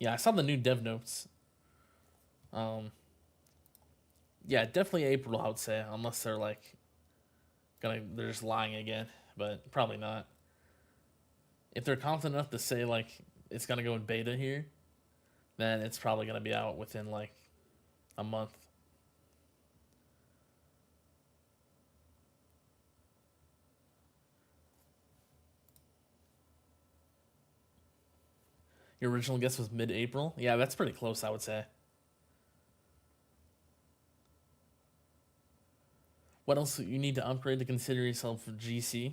Speaker 1: Yeah, I saw the new dev notes. Yeah, definitely April, I would say, unless they're like they're just lying again, but probably not. if they're confident enough to say like it's gonna go in beta here, then it's probably gonna be out within like a month. Your original guess was mid-April. Yeah, that's pretty close, I would say. What else you need to upgrade to consider yourself for GC? Are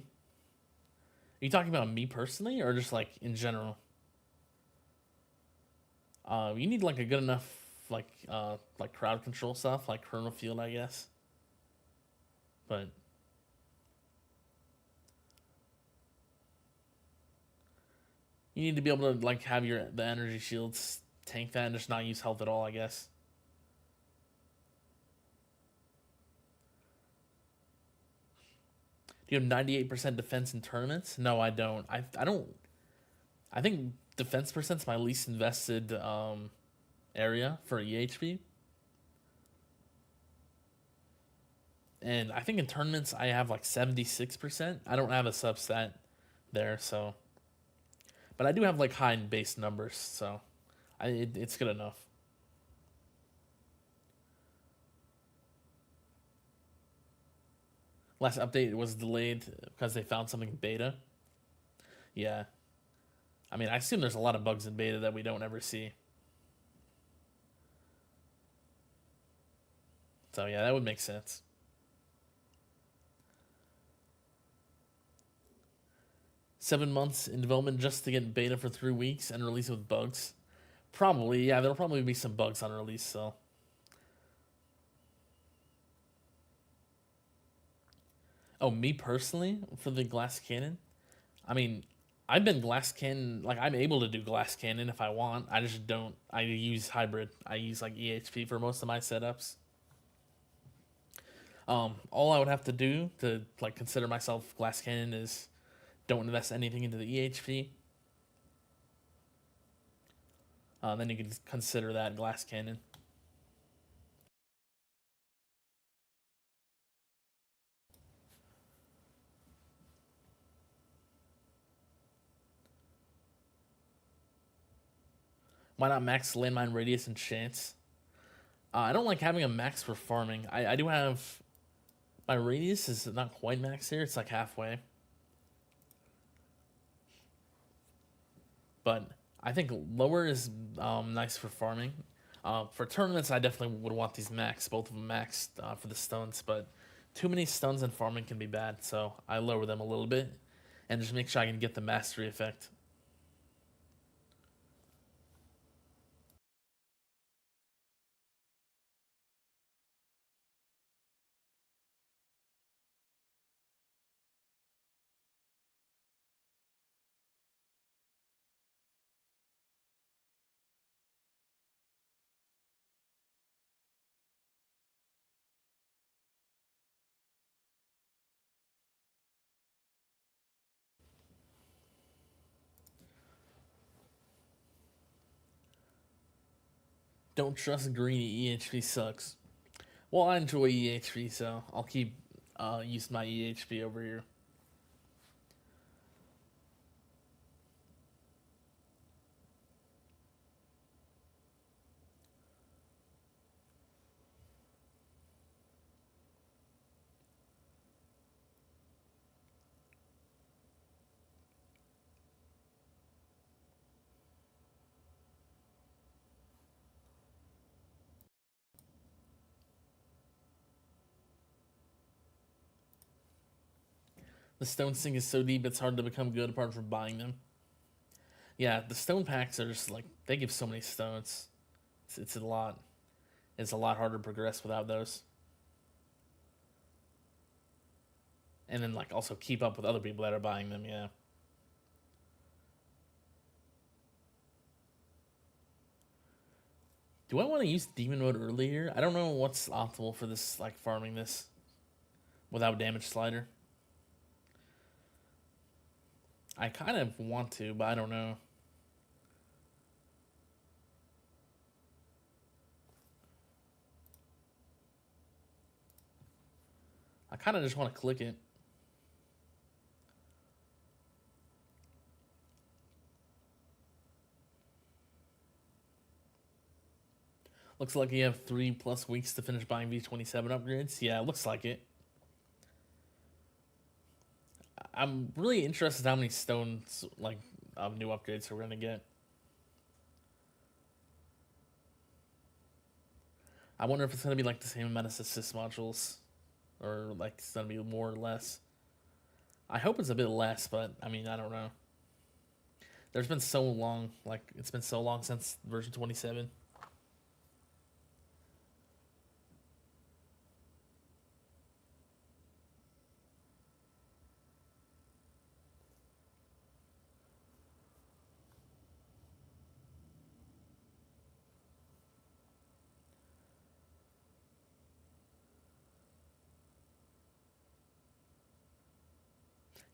Speaker 1: you talking about me personally, or just like in general? You need like a good enough like crowd control stuff, like Chrono Field, I guess. But you need to be able to like have the energy shields tank that and just not use health at all, I guess. Do you have 98% defense in tournaments? No, I don't. I don't. I think defense percent's my least invested area for EHP. And I think in tournaments I have like 76%. I don't have a substat there, so. But I do have like high base numbers, so it's good enough. Last update was delayed because they found something in beta. Yeah. I mean, I assume there's a lot of bugs in beta that we don't ever see. So yeah, that would make sense. $7 months in development just to get beta for 3 weeks and release it with bugs. Probably, yeah, there'll probably be some bugs on release, so. Oh, me personally, for the glass cannon? I mean, I've been glass cannon, like, I'm able to do glass cannon if I want. I just don't. I use hybrid. I use, like, EHP for most of my setups. All I would have to do to, like, consider myself glass cannon is don't invest anything into the EHP. Then you can consider that glass cannon. Why not max landmine radius and chance? I don't like having a max for farming. I do have my radius is not quite max here. It's like halfway. But I think lower is nice for farming. For tournaments, I definitely would want these max, both of them maxed for the stones. But too many stones in farming can be bad, so I lower them a little bit and just make sure I can get the mastery effect. Don't trust greedy. EHP sucks. Well, I enjoy EHP, so I'll keep using my EHP over here. The stone sink is so deep it's hard to become good apart from buying them. Yeah, the stone packs are just like they give so many stones. It's a lot. It's a lot harder to progress without those. And then like also keep up with other people that are buying them. Yeah. Do I want to use demon mode earlier? I don't know what's optimal for this, like farming this without damage slider. I kind of want to, but I don't know. I kind of just want to click it. Looks like you have 3+ weeks to finish buying V27 upgrades. Yeah, it looks like it. I'm really interested how many stones, like, new upgrades we're gonna get. I wonder if it's gonna be like the same amount of assist modules, or like it's gonna be more or less. I hope it's a bit less, but I mean I don't know. There's been so long, like it's been so long since version 27.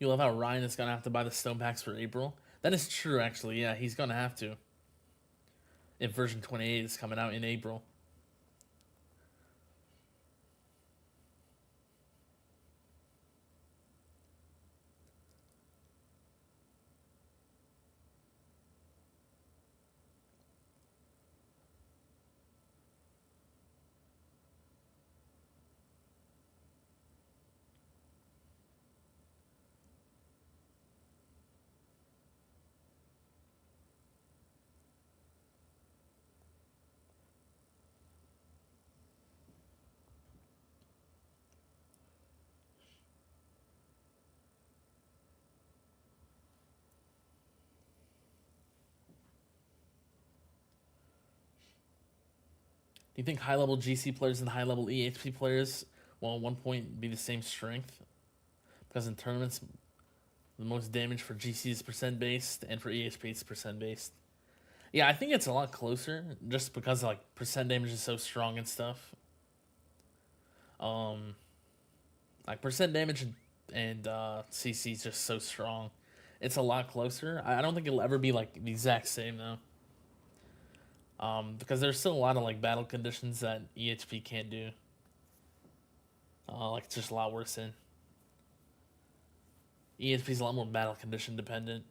Speaker 1: You love how Ryan is gonna have to buy the stone packs for April. That is true, actually. Yeah, he's gonna have to. If version 28 is coming out in April. Do you think high level GC players and high level EHP players will at one point be the same strength? Because in tournaments, the most damage for GC is percent based, and for EHP it's percent based. Yeah, I think it's a lot closer, just because like percent damage is so strong and stuff. Um, like percent damage and CC is just so strong. It's a lot closer. I don't think it'll ever be like the exact same though. Because there's still a lot of like battle conditions that EHP can't do. Like it's just a lot worse in. EHP is a lot more battle condition dependent.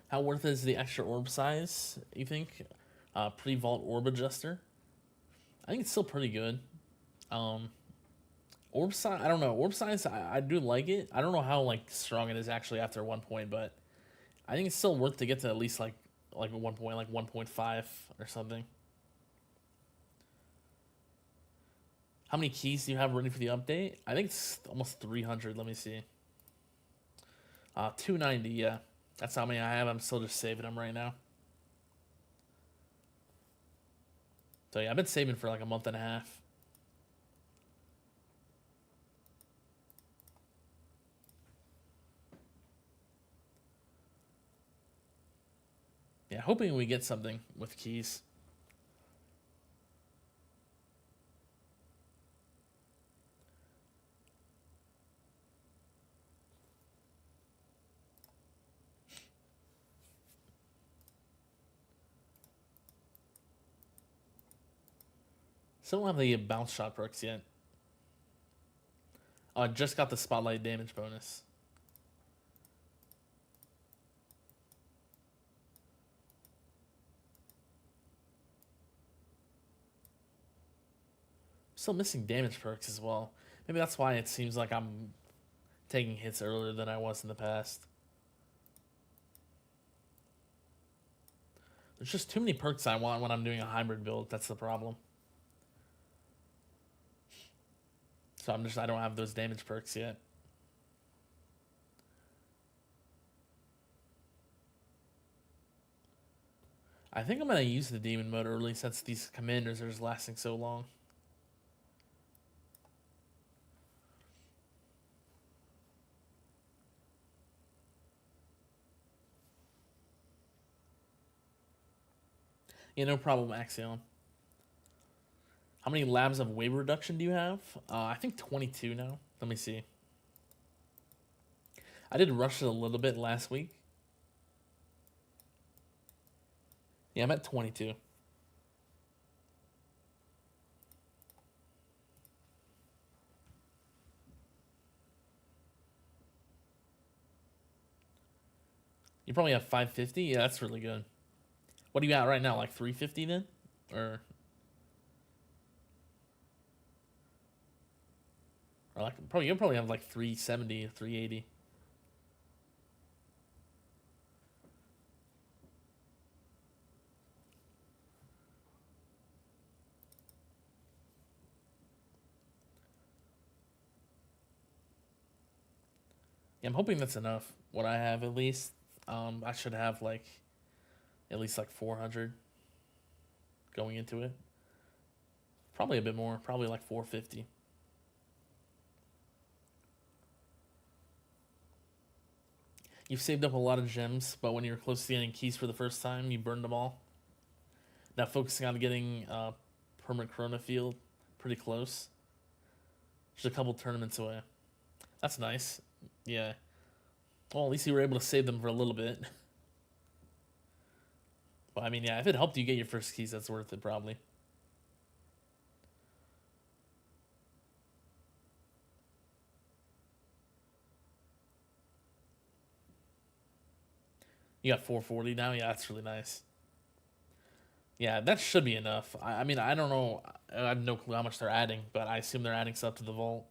Speaker 1: How worth it is the extra orb size, you think? Pre-vault orb adjuster. I think it's still pretty good. Orb size, I don't know. Orb size, I do like it. I don't know how like strong it is actually after 1 point, but I think it's still worth to get to at least like 1 point, like 1.5 or something. How many keys do you have ready for the update? I think it's almost 300. Let me see. 290. Yeah, that's how many I have. I'm still just saving them right now. So yeah, I've been saving for like a month and a half. Yeah, hoping we get something with keys. Still don't have the bounce shot perks yet. Oh, I just got the spotlight damage bonus. Still missing damage perks as well. Maybe that's why it seems like I'm taking hits earlier than I was in the past. There's just too many perks I want when I'm doing a hybrid build. That's the problem. So I don't have those damage perks yet. I think I'm going to use the demon mode early since these commanders are just lasting so long. Yeah, no problem, Axion. How many labs of wave reduction do you have? I think 22 now. Let me see. I did rush it a little bit last week. Yeah, I'm at 22. You probably have 550. Yeah, that's really good. What are you at right now? Like 350 then, or like probably you'll probably have like 370, 380. Yeah, I'm hoping that's enough. What I have at least. I should have like at least like 400 going into it. Probably a bit more. Probably like 450. You've saved up a lot of gems, but when you're close to getting keys for the first time, you burned them all. Now focusing on getting permanent Corona Field pretty close. Just a couple tournaments away. That's nice. Yeah. Well, at least you were able to save them for a little bit. But I mean, yeah, if it helped you get your first keys, that's worth it probably. You got 440 now. Yeah, that's really nice. Yeah, that should be enough. I mean, I don't know. I have no clue how much they're adding, but I assume they're adding stuff to the vault.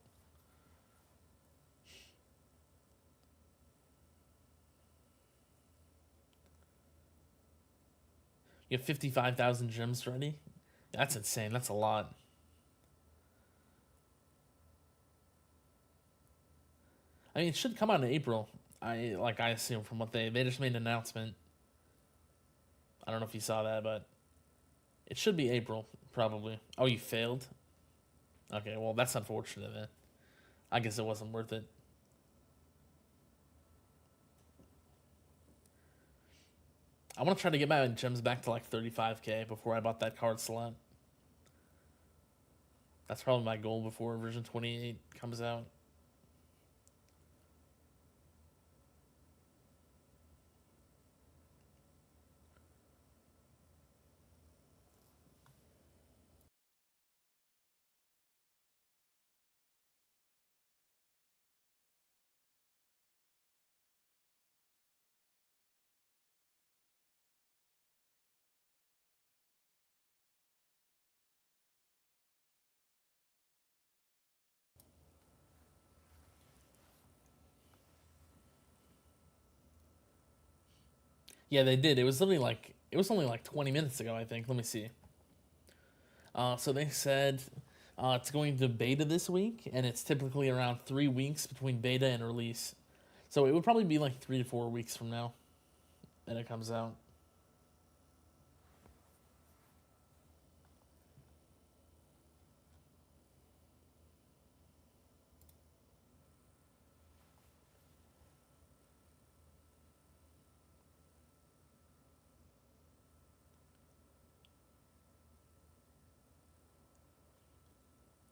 Speaker 1: You have 55,000 gems ready. That's insane. That's a lot. I mean, it should come out in April. I assume from what they just made an announcement. I don't know if you saw that, but it should be April probably. Oh, you failed. Okay, well that's unfortunate then. I guess it wasn't worth it. I want to try to get my gems back to like 35k before I bought that card slot. That's probably my goal before version 28 comes out. Yeah, they did. It was only like 20 minutes ago, I think. Let me see. So they said it's going to beta this week, and it's typically around 3 weeks between beta and release. So it would probably be like 3 to 4 weeks from now that it comes out.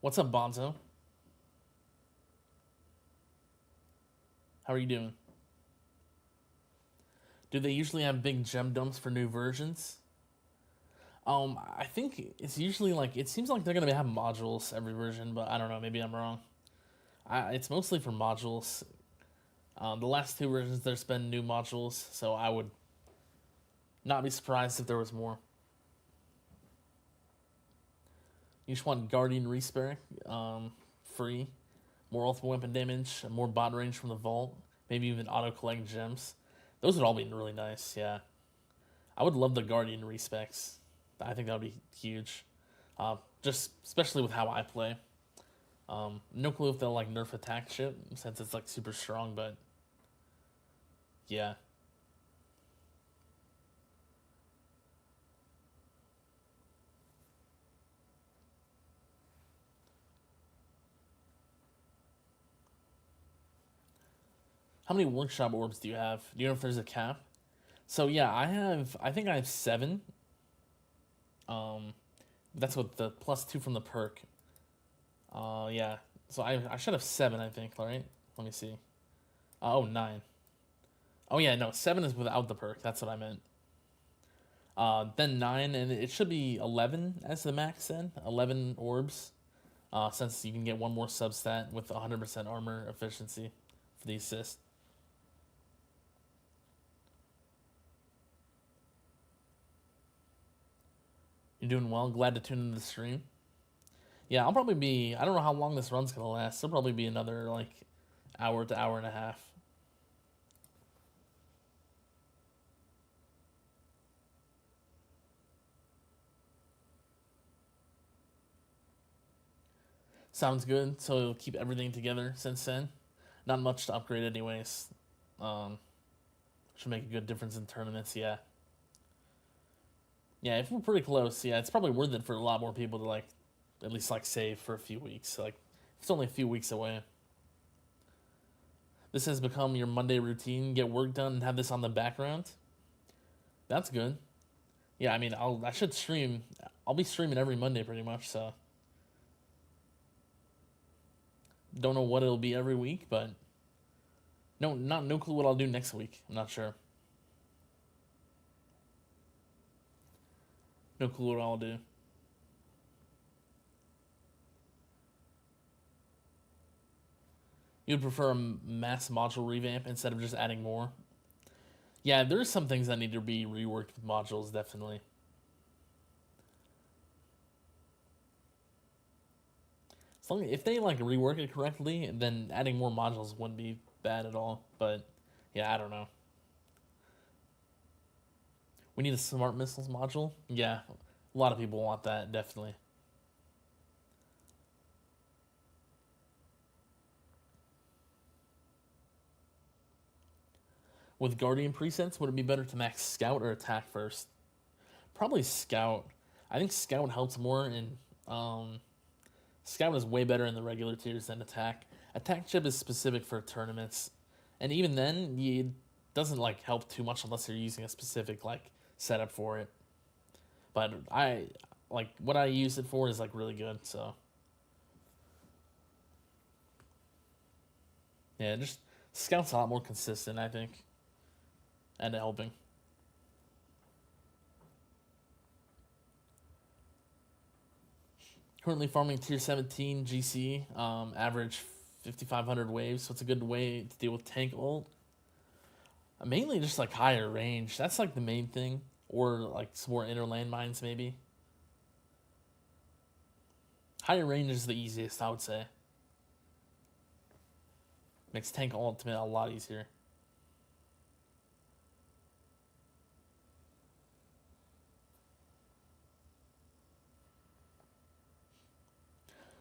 Speaker 1: What's up, Bonzo? How are you doing? Do they usually have big gem dumps for new versions? I think it's usually like it seems like they're gonna have modules every version, but I don't know. Maybe I'm wrong. It's mostly for modules. The last two versions, there's been new modules, so I would not be surprised if there was more. You just want Guardian Respec, free, more ultimate weapon damage, more bot range from the vault, maybe even auto collect gems. Those would all be really nice. Yeah, I would love the Guardian Respecs. I think that would be huge. Just especially with how I play. No clue if they'll like nerf attack shit since it's like super strong, but yeah. How many workshop orbs do you have? Do you know if there's a cap? So yeah, I think I have 7. Um, that's what the +2 from the perk. Yeah. So I should have 7, I think. All right. Let me see. Oh, 9. Oh yeah, no, 7 is without the perk. That's what I meant. Then 9, and it should be 11 as the max. Then 11 orbs. Since you can get one more substat with 100% armor efficiency for the assist. You're doing well. Glad to tune into the stream. Yeah, I'll probably be. I don't know how long this run's gonna last. It'll probably be another like hour to hour and a half. Sounds good. So it'll keep everything together since then. Not much to upgrade, anyways. Um, should make a good difference in tournaments. Yeah. Yeah, if we're pretty close, yeah, it's probably worth it for a lot more people to like, at least like save for a few weeks. Like, it's only a few weeks away. This has become your Monday routine. Get work done and have this on the background. That's good. Yeah, I mean, I should stream. I'll be streaming every Monday pretty much. So don't know what it'll be every week, but no clue what I'll do next week. I'm not sure. No clue what I'll do. You'd prefer a mass module revamp instead of just adding more? Yeah, there's some things that need to be reworked with modules, definitely. As long if they like rework it correctly, then adding more modules wouldn't be bad at all. But yeah, I don't know. We need a smart missiles module. Yeah, a lot of people want that, definitely. With Guardian presets, would it be better to max Scout or Attack first? Probably Scout. I think Scout helps more, and Scout is way better in the regular tiers than Attack. Attack chip is specific for tournaments, and even then, it doesn't like help too much unless you're using a specific like setup for it. But I like what I use it for is like really good. So yeah, just Scout's a lot more consistent, I think, and helping. Currently farming tier 17 GC, average 5,500 waves, so it's a good way to deal with tank ult. Mainly just like higher range. That's like the main thing, or like some more inner landmines maybe. Higher range is the easiest, I would say. Makes tank ultimate a lot easier.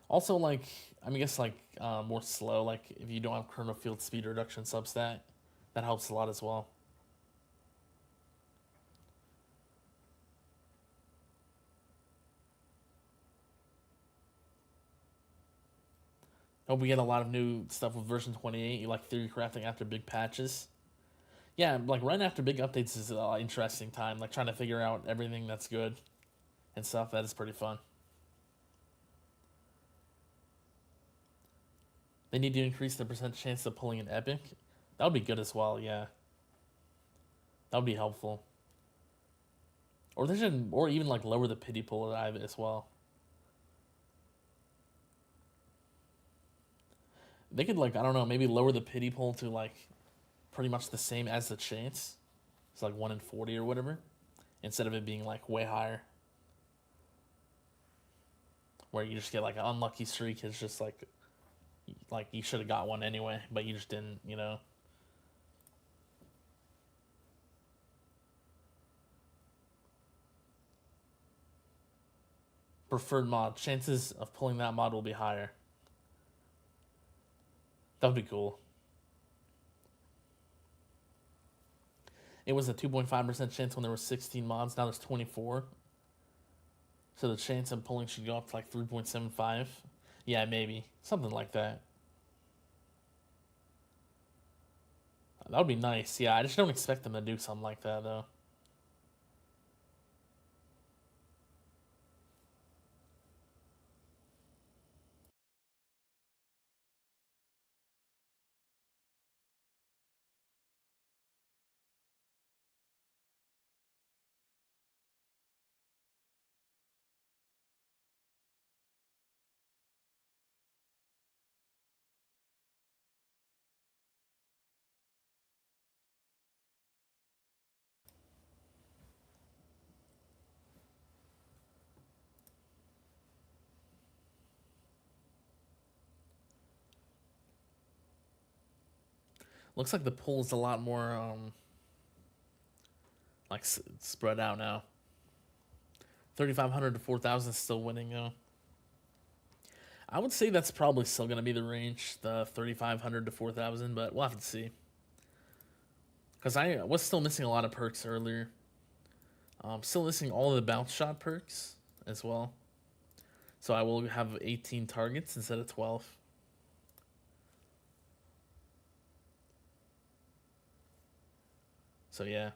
Speaker 1: Also, like, I mean, I guess like more slow. Like if you don't have chrono field speed reduction substat, that helps a lot as well. Hope we get a lot of new stuff with version 28. You like theory crafting after big patches? Yeah, like right after big updates is an interesting time. Like trying to figure out everything that's good and stuff. That is pretty fun. They need to increase the percent chance of pulling an epic. That would be good as well. Yeah, that would be helpful. Or they should, or even like lower the pity pool as well. They could like I don't know, maybe lower the pity pool to like pretty much the same as the chance. It's like 1 in 40 or whatever, instead of it being like way higher. Where you just get like an unlucky streak. It's just like you should have got one anyway, but you just didn't. You know. Preferred mod, chances of pulling that mod will be higher. That would be cool. It was a 2.5% chance when there were 16 mods. Now there's 24. So the chance of pulling should go up to like 3.75. Yeah, maybe. Something like that. That would be nice. Yeah, I just don't expect them to do something like that, though. Looks like the pool is a lot more like spread out now. 3,500 to 4,000 is still winning though. I would say that's probably still going to be the range, the 3,500 to 4,000, but we'll have to see. Because I was still missing a lot of perks earlier. Still missing all of the bounce shot perks as well. So I will have 18 targets instead of 12. So yeah.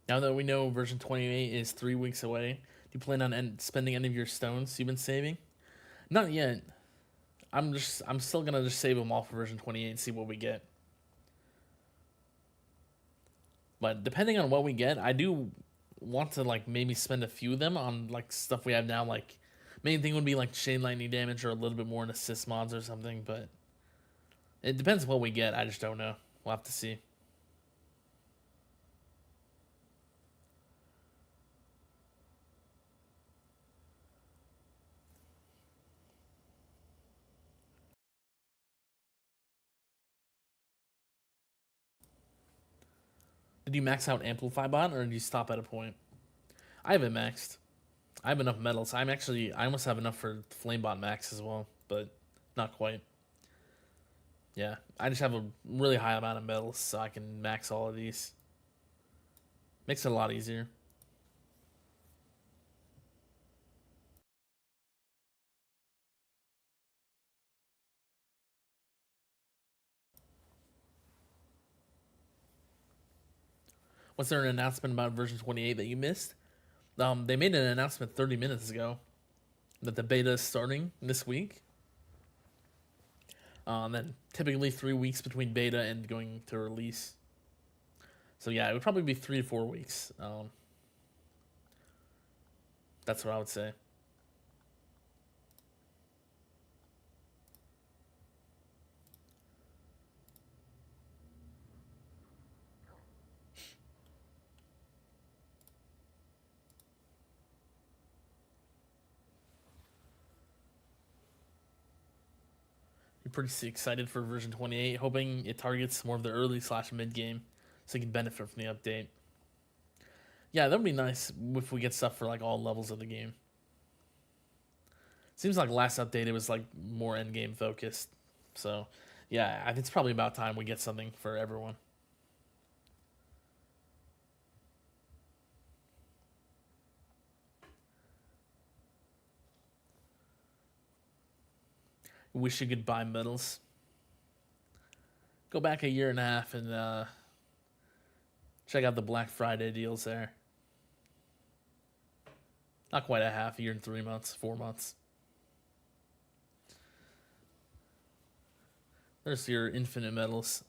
Speaker 1: Now that we know version 28 is 3 weeks away, do you plan on spending any of your stones you've been saving? Not yet. I'm still gonna just save them all for version 28 and see what we get. But depending on what we get, I do want to like maybe spend a few of them on like stuff we have now. Like main thing would be like chain lightning damage or a little bit more in assist mods or something. But it depends what we get. I just don't know. We'll have to see. Did you max out Amplify Bot or did you stop at a point? I haven't maxed. I have enough medals. I almost have enough for Flamebot Max as well, but not quite. Yeah, I just have a really high amount of medals, so I can max all of these. Makes it a lot easier. Was there an announcement about version 28 that you missed? They made an announcement 30 minutes ago that the beta is starting this week. And then typically 3 weeks between beta and going to release. So yeah, it would probably be 3 to 4 weeks. That's what I would say. You're pretty excited for version 28, hoping it targets more of the early/mid game, so you can benefit from the update. Yeah, that would be nice if we get stuff for like all levels of the game. Seems like last update it was like more end game focused, so yeah, I think it's probably about time we get something for everyone. Wish you could buy medals. Go back a year and a half and check out the Black Friday deals there. Not quite a half, a year and 3 months, 4 months. There's your infinite medals.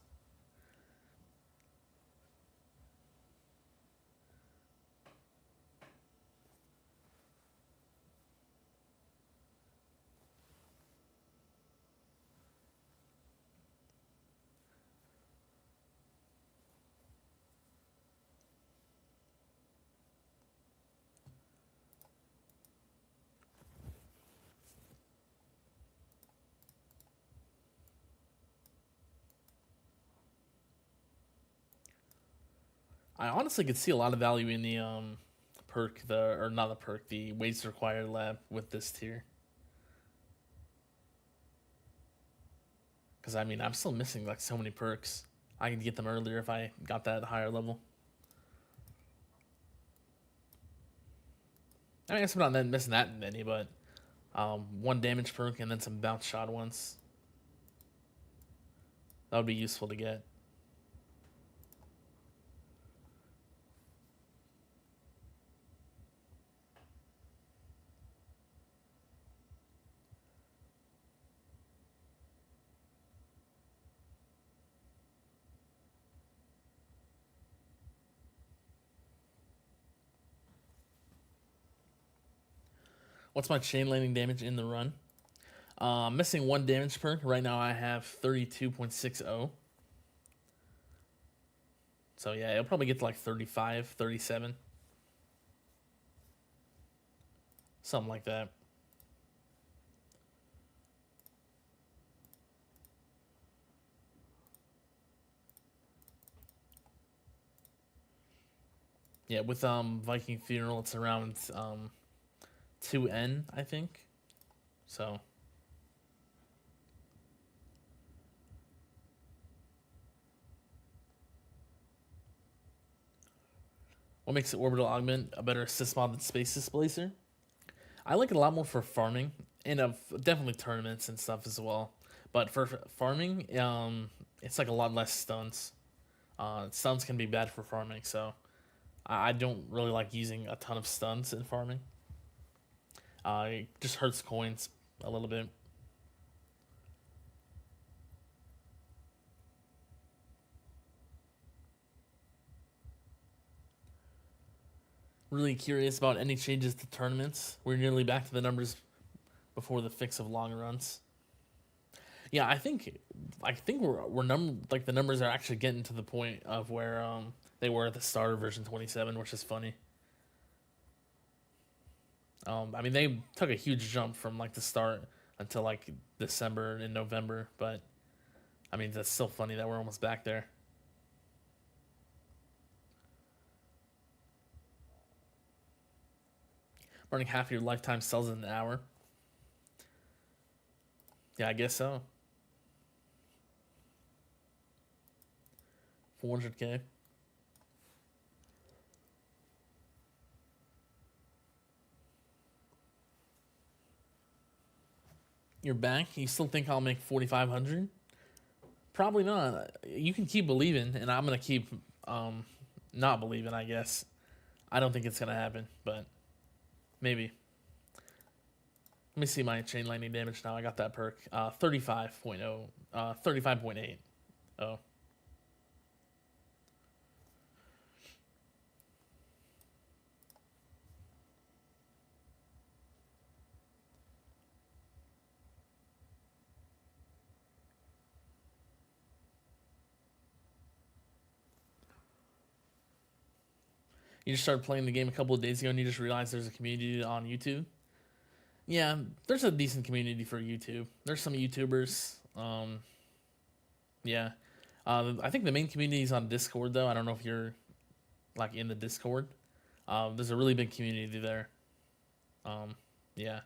Speaker 1: I honestly could see a lot of value in the perk, or not the perk, the weights required lab with this tier. Because I mean, I'm still missing like so many perks. I could get them earlier if I got that higher level. I guess I'm not missing that many, but one damage perk and then some bounce shot ones. That would be useful to get. What's my chain lightning damage in the run? Missing one damage perk. Right now I have 32.60. So yeah, it'll probably get to like 35, 37. Something like that. Yeah, with Viking Funeral, it's around 2N, I think. So what makes Orbital Augment a better assist mod than Space Displacer? I like it a lot more for farming and definitely tournaments and stuff as well. But for farming, it's like a lot less stuns. Stuns can be bad for farming, so I don't really like using a ton of stuns in farming. It just hurts coins a little bit. Really curious about any changes to tournaments. We're nearly back to the numbers before the fix of long runs. Yeah, I think we're like the numbers are actually getting to the point of where they were at the start of version 27, which is funny. I mean, they took a huge jump from like the start until like December and November, but I mean that's still funny that we're almost back there. Burning half your lifetime cells in an hour. Yeah, I guess so. 400k. You're back. You still think I'll make 4,500? Probably not. You can keep believing, and I'm gonna keep not believing. I guess. I don't think it's gonna happen, but maybe. Let me see my chain lightning damage now. I got that perk. 35.0. 35.8. Oh. You just started playing the game a couple of days ago and you just realized there's a community on YouTube. Yeah, there's a decent community for YouTube. There's some YouTubers. Yeah. I think the main community is on Discord though. I don't know if you're like in the Discord. There's a really big community there. Yeah.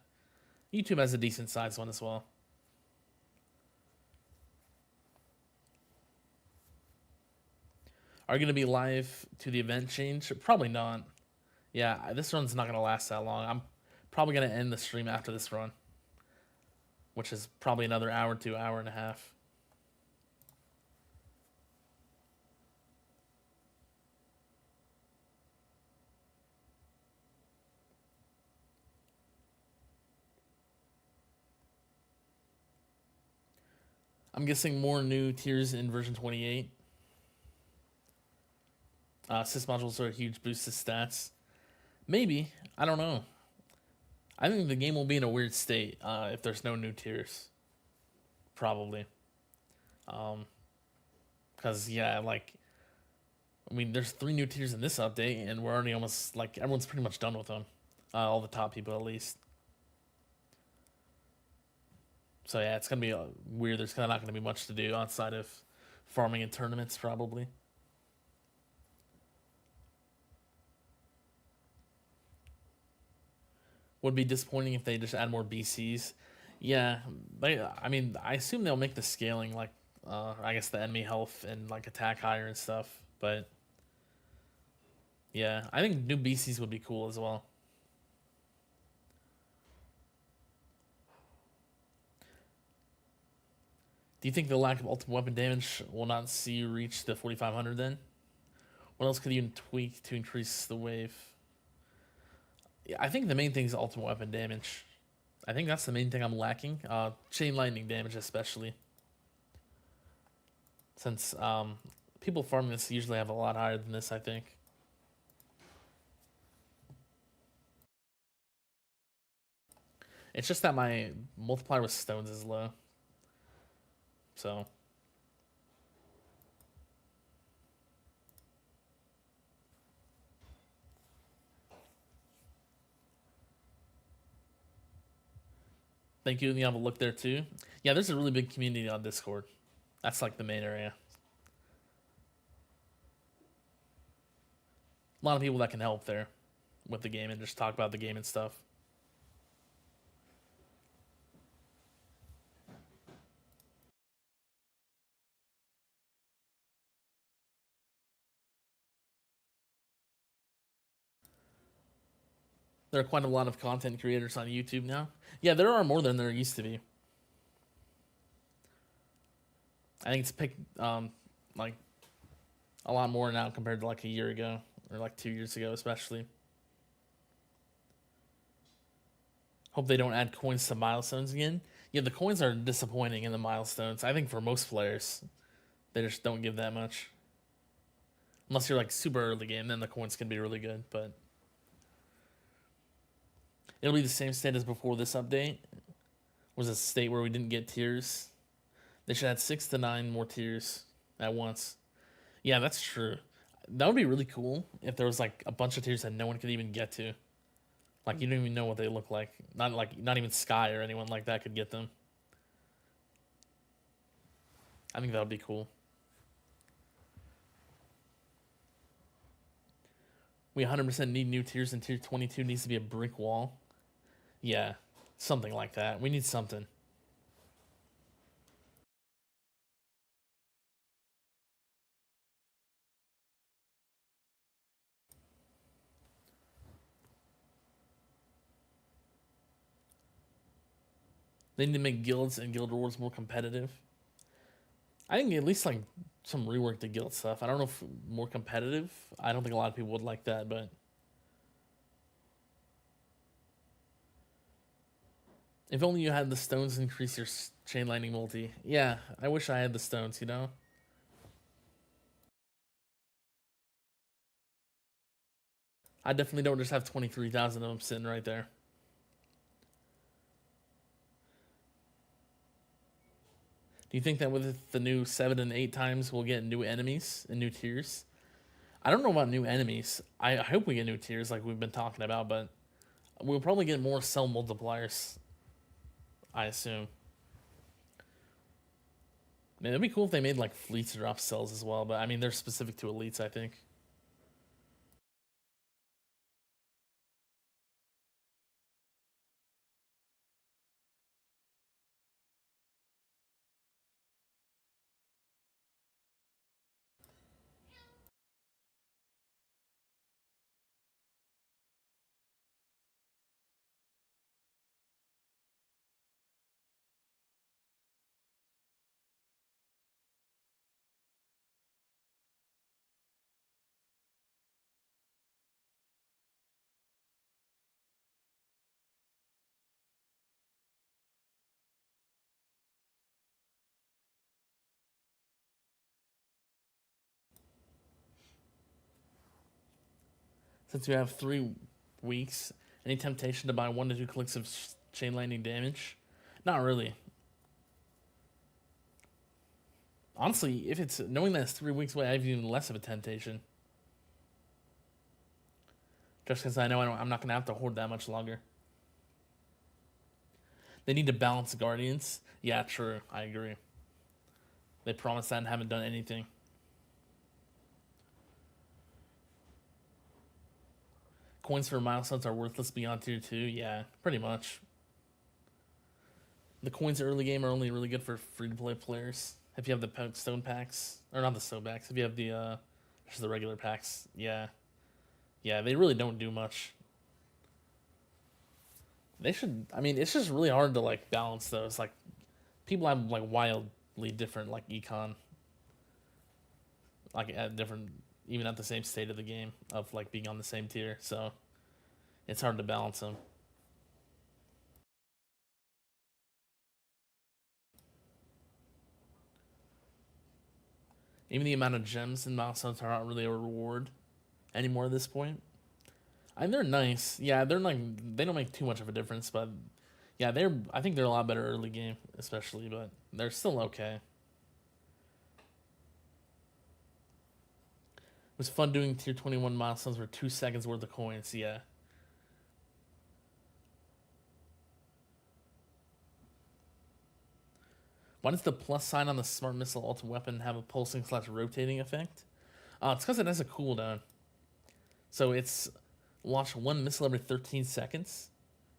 Speaker 1: YouTube has a decent sized one as well. Are you going to be live to the event change? Probably not. Yeah, this run's not going to last that long. I'm probably going to end the stream after this run, which is probably another hour to hour and a half. I'm guessing more new tiers in version 28. Sys modules are a huge boost to stats. Maybe. I don't know. I think the game will be in a weird state if there's no new tiers. Probably. Because, yeah, like, I mean, there's 3 new tiers in this update, and we're already almost, like, everyone's pretty much done with them. All the top people, at least. So, yeah, it's going to be weird. There's kind of not going to be much to do outside of farming and tournaments, probably. Would be disappointing if they just add more BCs. Yeah, I mean, I assume they'll make the scaling like, I guess the enemy health and like attack higher and stuff. But yeah, I think new BCs would be cool as well. Do you think the lack of ultimate weapon damage will not see you reach the 4,500 then? What else could you tweak to increase the wave? Yeah, I think the main thing is ultimate weapon damage. I think that's the main thing I'm lacking. Chain lightning damage especially. Since people farming this usually have a lot higher than this, I think. It's just that my multiplier with stones is low. So thank you. And you have a look there too. Yeah, there's a really big community on Discord. That's like the main area. A lot of people that can help there with the game and just talk about the game and stuff. There are quite a lot of content creators on YouTube now. Yeah, there are more than there used to be. I think it's picked like a lot more now compared to like a year ago or like 2 years ago, especially. Hope they don't add coins to milestones again. Yeah, the coins are disappointing in the milestones. I think for most players, they just don't give that much. Unless you're like super early game, then the coins can be really good, but it'll be the same state as before this update. Was a state where we didn't get tiers. They should add 6 to 9 more tiers at once. Yeah, that's true. That would be really cool if there was like a bunch of tiers that no one could even get to. Like you don't even know what they look like. Not even Sky or anyone like that could get them. I think that would be cool. We 100% need new tiers, and tier 22 needs to be a brick wall. Yeah, something like that. We need something. They need to make guilds and guild rewards more competitive. I think at least like some rework to guild stuff. I don't know if more competitive. I don't think a lot of people would like that, but if only you had the stones increase your chain lightning multi. Yeah, I wish I had the stones, you know? I definitely don't just have 23,000 of them sitting right there. Do you think that with the new 7 and 8 times we'll get new enemies and new tiers? I don't know about new enemies. I hope we get new tiers like we've been talking about, but we'll probably get more cell multipliers, I assume. Man, it'd be cool if they made like fleets drop cells as well, but I mean, they're specific to elites, I think. Since you have 3 weeks, any temptation to buy 1 to 2 clicks of chain lightning damage? Not really. Honestly, if it's knowing that it's 3 weeks away, I have even less of a temptation. Just because I know I'm not going to have to hoard that much longer. They need to balance Guardians. Yeah, true. I agree. They promised that and haven't done anything. Coins for milestones are worthless beyond tier 2. Yeah, pretty much. The coins early game are only really good for free-to-play players. If you have the stone packs. Or not the stone packs. If you have just the regular packs. Yeah. Yeah, they really don't do much. They should... I mean, it's just really hard to, like, balance those. Like, people have, like, wildly different, like, econ. Like, at different... Even at the same state of the game. Of, like, being on the same tier. So, it's hard to balance them. Even the amount of gems and milestones are not really a reward anymore at this point. I mean, they're nice. Yeah, they're like they don't make too much of a difference, but Yeah, I think they're a lot better early game, especially, but they're still okay. It was fun doing tier 21 milestones for 2 seconds worth of coins. Yeah. Why does the plus sign on the smart missile ultimate weapon have a pulsing slash rotating effect? It's because it has a cooldown. So it's launch one missile every 13 seconds.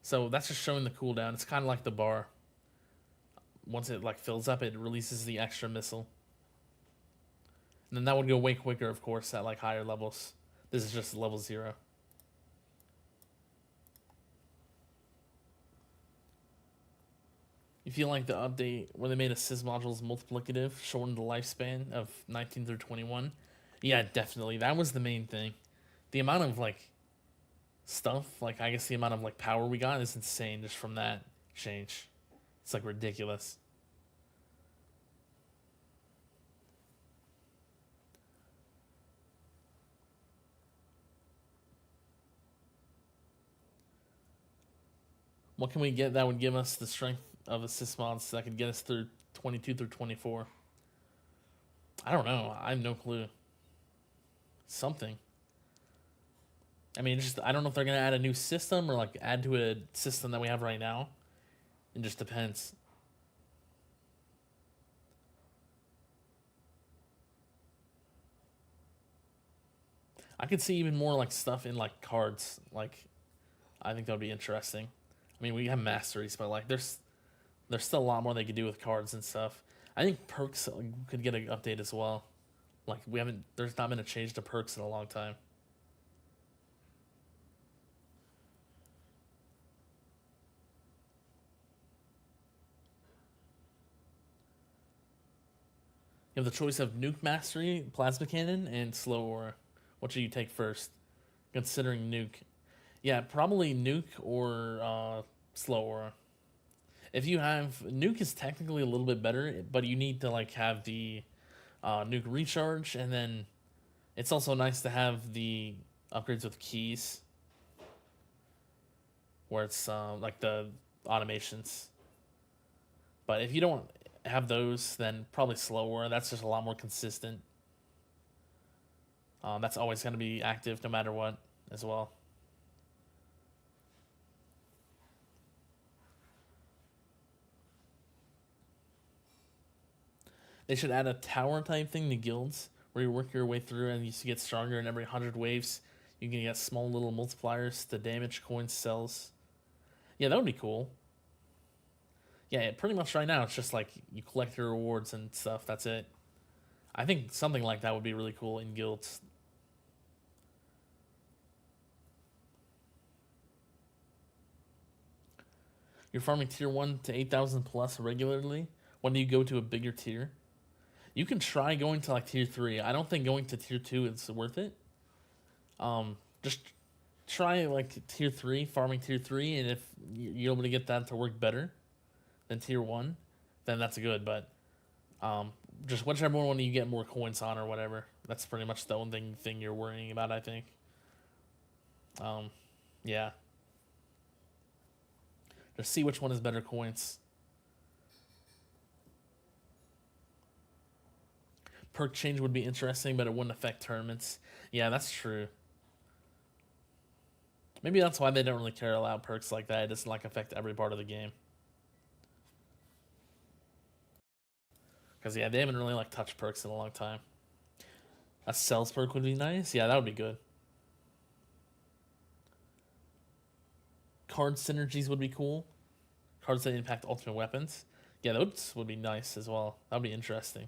Speaker 1: So that's just showing the cooldown. It's kind of like the bar. Once it like fills up, it releases the extra missile. And then that would go way quicker, of course, at like higher levels. This is just level 0. You feel like the update where they made assist modules multiplicative shortened the lifespan of 19 through 21? Yeah, definitely. That was the main thing. The amount of like stuff, like I guess the amount of like power we got is insane just from that change. It's like ridiculous. What can we get that would give us the strength of assist mods that could get us through 22 through 24? I don't know. I have no clue. Something. I mean, just I don't know if they're gonna add a new system or like add to a system that we have right now. It just depends. I could see even more like stuff in like cards. Like, I think that would be interesting. I mean, we have masteries, but like there's still a lot more they could do with cards and stuff. I think perks could get an update as well. Like there's not been a change to perks in a long time. You have the choice of nuke mastery, plasma cannon, and slow aura. What should you take first? Considering nuke, yeah, probably nuke or slow aura. If you have nuke is technically a little bit better, but you need to like have the nuke recharge, and then it's also nice to have the upgrades with keys, where it's like the automations. But if you don't have those, then probably slower. That's just a lot more consistent. That's always going to be active no matter what, as well. They should add a tower type thing to guilds where you work your way through and you get stronger, and every 100 waves you can get small little multipliers to damage coins cells. Yeah, that would be cool. Yeah, pretty much right now it's just like you collect your rewards and stuff. That's it. I think something like that would be really cool in guilds. You're farming tier 1 to 8,000 plus regularly. When do you go to a bigger tier? You can try going to like tier 3. I don't think going to tier 2 is worth it. Just try like tier 3, farming tier 3, and if you're able to get that to work better than tier 1, then that's good. But just whichever one you get more coins on or whatever. That's pretty much the only thing you're worrying about, I think. Yeah. Just see which one is better coins. Perk change would be interesting, but it wouldn't affect tournaments. Yeah, that's true. Maybe that's why they don't really care about perks like that. It doesn't like affect every part of the game. Because yeah, they haven't really like touched perks in a long time. A sales perk would be nice. Yeah, that would be good. Card synergies would be cool. Cards that impact ultimate weapons. Yeah, those would be nice as well. That would be interesting.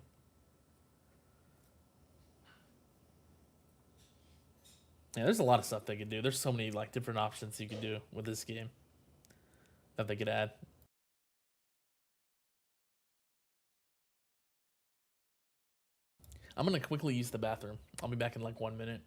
Speaker 1: Yeah, there's a lot of stuff they could do. There's so many like different options you could do with this game that they could add. I'm gonna quickly use the bathroom. I'll be back in like 1 minute.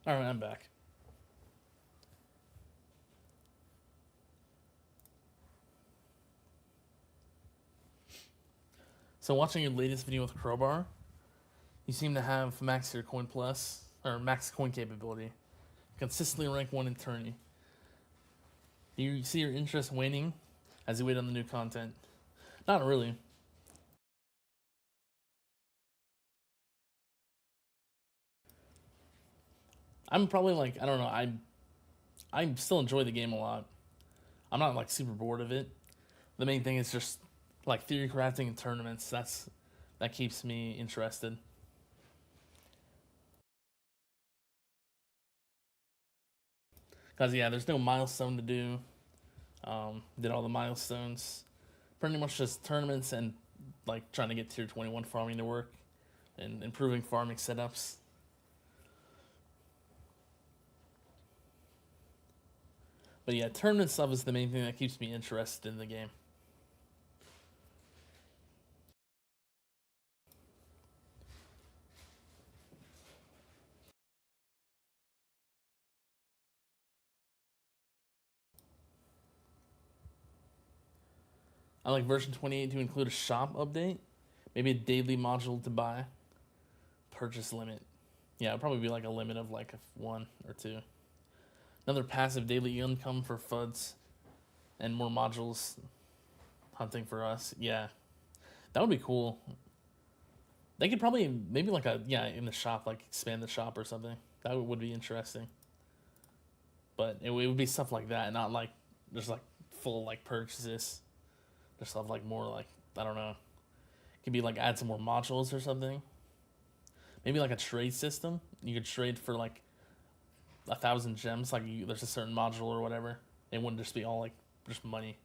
Speaker 1: All right, I'm back. So watching your latest video with Crowbar, you seem to have max your coin plus, or max coin capability. Consistently rank 1 in tourney. Do you see your interest waning as you wait on the new content? Not really. I'm probably like, I don't know, I still enjoy the game a lot. I'm not like super bored of it. The main thing is just like theory crafting and tournaments. That keeps me interested. Cause yeah, there's no milestone to do. Did all the milestones. Pretty much just tournaments and like trying to get tier 21 farming to work and improving farming setups. But yeah, tournament stuff is the main thing that keeps me interested in the game. I like version 28 to include a shop update, maybe a daily module to buy, purchase limit. Yeah, it'd probably be like a limit of like 1 or 2. Another passive daily income for FUDs and more modules hunting for us. Yeah, that would be cool. They could probably maybe like in the shop, like expand the shop or something. That would be interesting. But it would be stuff like that, not like just like full like purchases. Just stuff like more like, I don't know. It could be like add some more modules or something. Maybe like a trade system. You could trade for like 1,000 gems. Like there's a certain module or whatever. It wouldn't just be all like just money.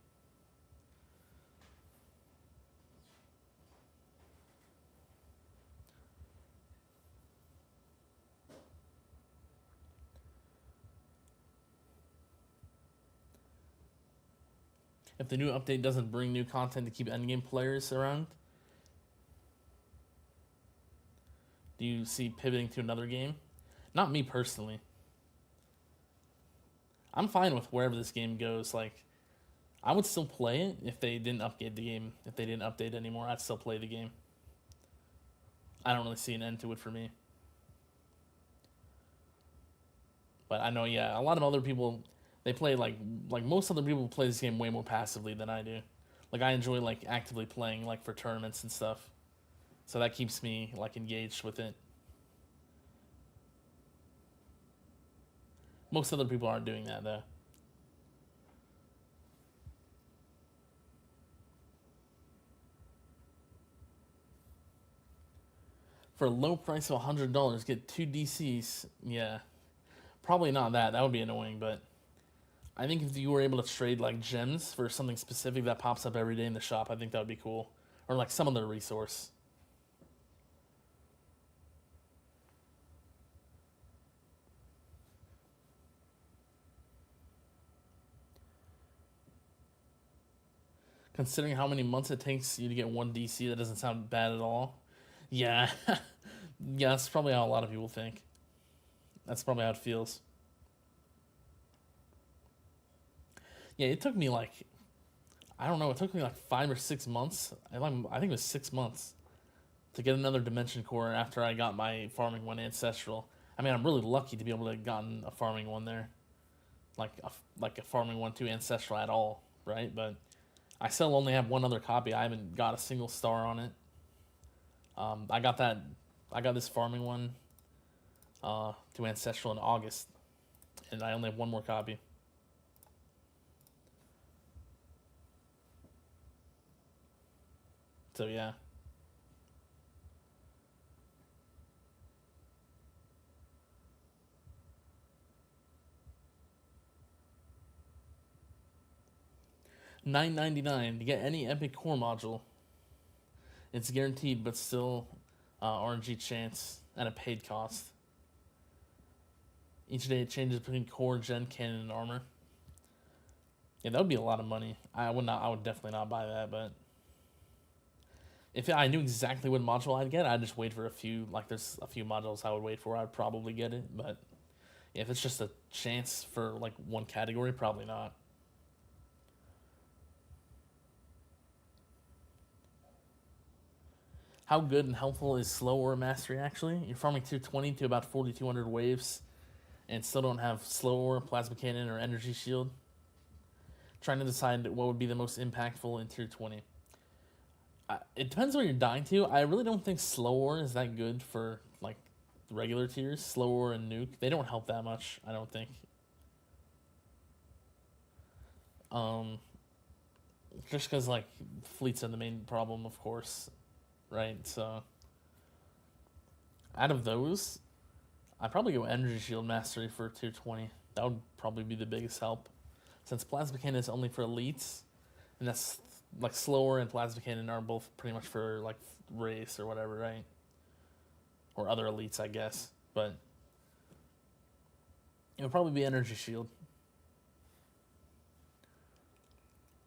Speaker 1: If the new update doesn't bring new content to keep endgame players around, do you see pivoting to another game? Not me personally. I'm fine with wherever this game goes. Like, I would still play it if they didn't update the game. If they didn't update anymore, I'd still play the game. I don't really see an end to it for me. But I know, yeah, a lot of other people, they play like most other people play this game way more passively than I do. Like I enjoy like actively playing like for tournaments and stuff. So that keeps me like engaged with it. Most other people aren't doing that though. For a low price of $100, get 2 DCs. Yeah, probably not that. That would be annoying, but I think if you were able to trade like gems for something specific that pops up every day in the shop, I think that would be cool. Or like some other resource. Considering how many months it takes you to get 1 DC, that doesn't sound bad at all. Yeah. Yeah, that's probably how a lot of people think. That's probably how it feels. Yeah, it took me like, I don't know, it took me like 5 or 6 months. I think it was 6 months to get another Dimension Core after I got my Farming 1 Ancestral. I mean, I'm really lucky to be able to have gotten a Farming 1 there. Like a Farming 1 2 Ancestral at all, right? But I still only have one other copy. I haven't got a single star on it. I got this Farming 1 to Ancestral in August, and I only have one more copy. So yeah. $9.99 to get any Epic Core module. It's guaranteed, but still RNG chance at a paid cost. Each day it changes between core, gen, cannon, and armor. Yeah, that would be a lot of money. I would definitely not buy that, but if I knew exactly what module I'd get, I'd just wait for a few. Like, there's a few modules I would wait for. I'd probably get it, but If it's just a chance for like one category, probably not. How good and helpful is slow ore mastery actually? You're farming 220 to about 4,200 waves and still don't have slow ore, plasma cannon, or energy shield. Trying to decide what would be the most impactful in tier 20. It depends what you're dying to. I really don't think slow ore is that good for like the regular tiers. Slow ore and nuke, they don't help that much, I don't think. Just because like fleets are the main problem, of course, right? So out of those, I'd probably go energy shield mastery for tier 20. That would probably be the biggest help, since plasma cannon is only for elites, and that's like slower and plasma cannon are both pretty much for like race or whatever, right? Or other elites, I guess. But it would probably be energy shield.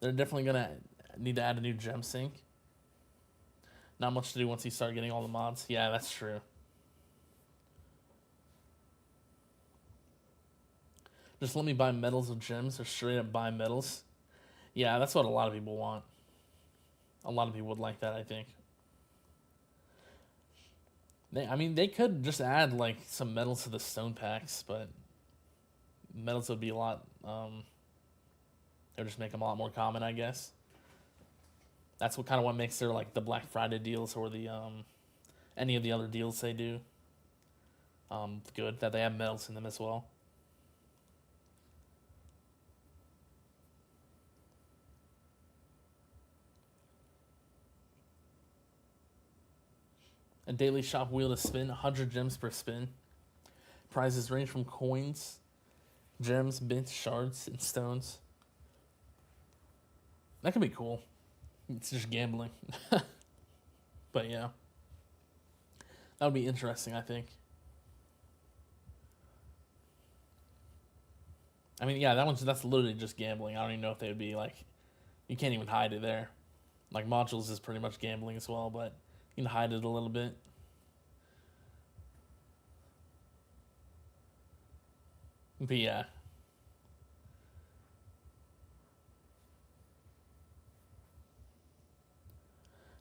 Speaker 1: They're definitely gonna need to add a new gem sink. Not much to do once you start getting all the mods. Yeah, that's true. Just let me buy medals with gems, or straight up buy medals. Yeah, that's what a lot of people want. A lot of people would like that, I think. They could just add like some medals to the stone packs, but medals would be a lot. It would just make them a lot more common, I guess. That's what makes their like the Black Friday deals or the any of the other deals they do good, that they have medals in them as well. A daily shop wheel to spin, 100 gems per spin. Prizes range from coins, gems, bits, shards, and stones. That could be cool. It's just gambling. But yeah. That would be interesting, I think. I mean, yeah, that's literally just gambling. I don't even know if they would be like, you can't even hide it there. Like modules is pretty much gambling as well, but you can hide it a little bit. But yeah.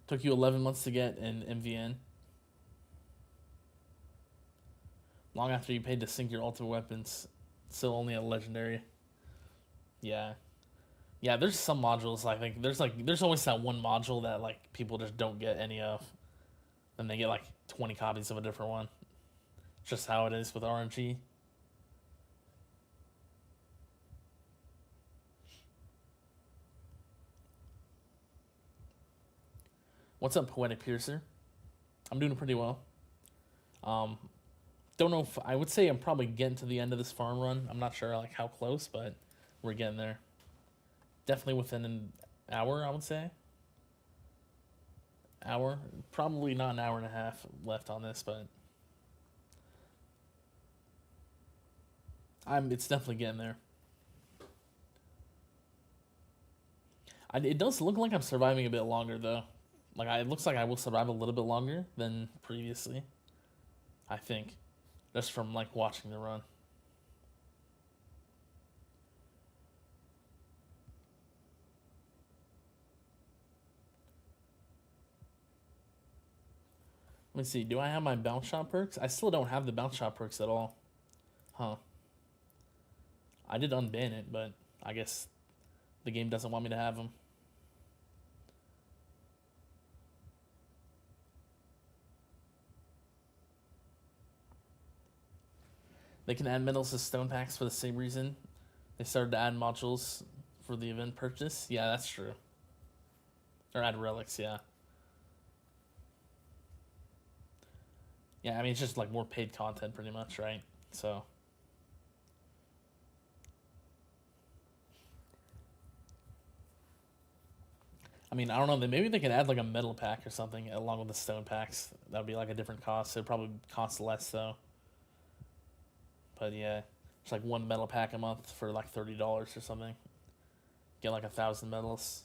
Speaker 1: Took you 11 months to get an MVN. Long after you paid to sync your ultimate weapons. Still only a legendary. Yeah. Yeah, there's some modules I think there's always that one module that like people just don't get any of. Then they get like 20 copies of a different one. It's just how it is with RNG. What's up, Poetic Piercer? I'm doing pretty well. Don't know if I would say I'm probably getting to the end of this farm run. I'm not sure like how close, but we're getting there. Definitely within an hour, I would say. Hour, probably not an hour and a half left on this, but it's definitely getting there. It does look like I'm surviving a bit longer though. Like it looks like I will survive a little bit longer than previously. I think, just from like watching the run. Let me see. Do I have my bounce shot perks? I still don't have the bounce shot perks at all. Huh. I did unban it, but I guess the game doesn't want me to have them. They can add medals to stone packs for the same reason they started to add modules for the event purchase. Yeah, that's true. Or add relics, yeah. Yeah, I mean, it's just like more paid content pretty much, right? So. I mean, I don't know. Maybe they could add like a metal pack or something along with the stone packs. That would be like a different cost. It'd probably cost less though. But yeah, it's like one metal pack a month for like $30 or something. Get like 1,000 medals.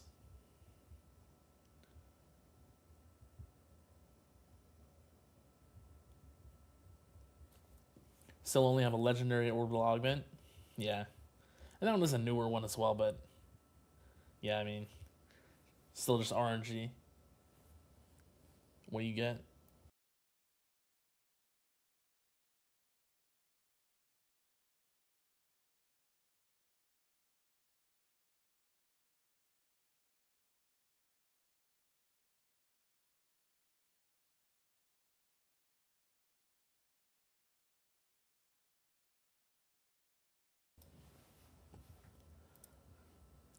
Speaker 1: Still only have a legendary orbital augment. Yeah. And that one is a newer one as well, but yeah, I mean, still just RNG. What you get?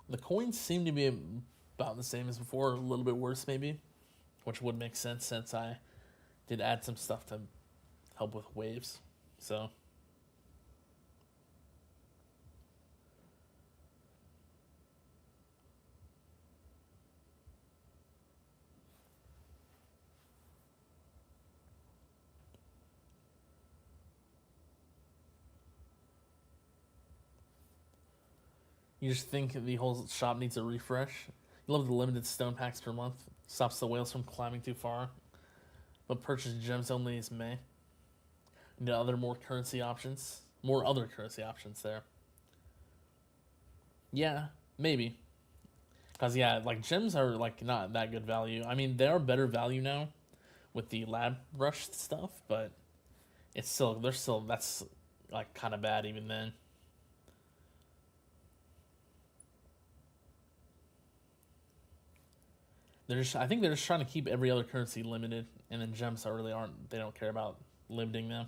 Speaker 1: The coins seem to be about the same as before, a little bit worse maybe, which would make sense since I did add some stuff to help with waves. So you just think the whole shop needs a refresh. You love the limited stone packs per month. Stops the whales from climbing too far. But purchase gems only is May. And the other more currency options. More other currency options there. Yeah, maybe. Cause yeah, like gems are like not that good value. I mean, they are better value now with the lab rush stuff, but it's still they're still that's like kind of bad even then. I think they're just trying to keep every other currency limited, and then gems are really aren't. They don't care about limiting them.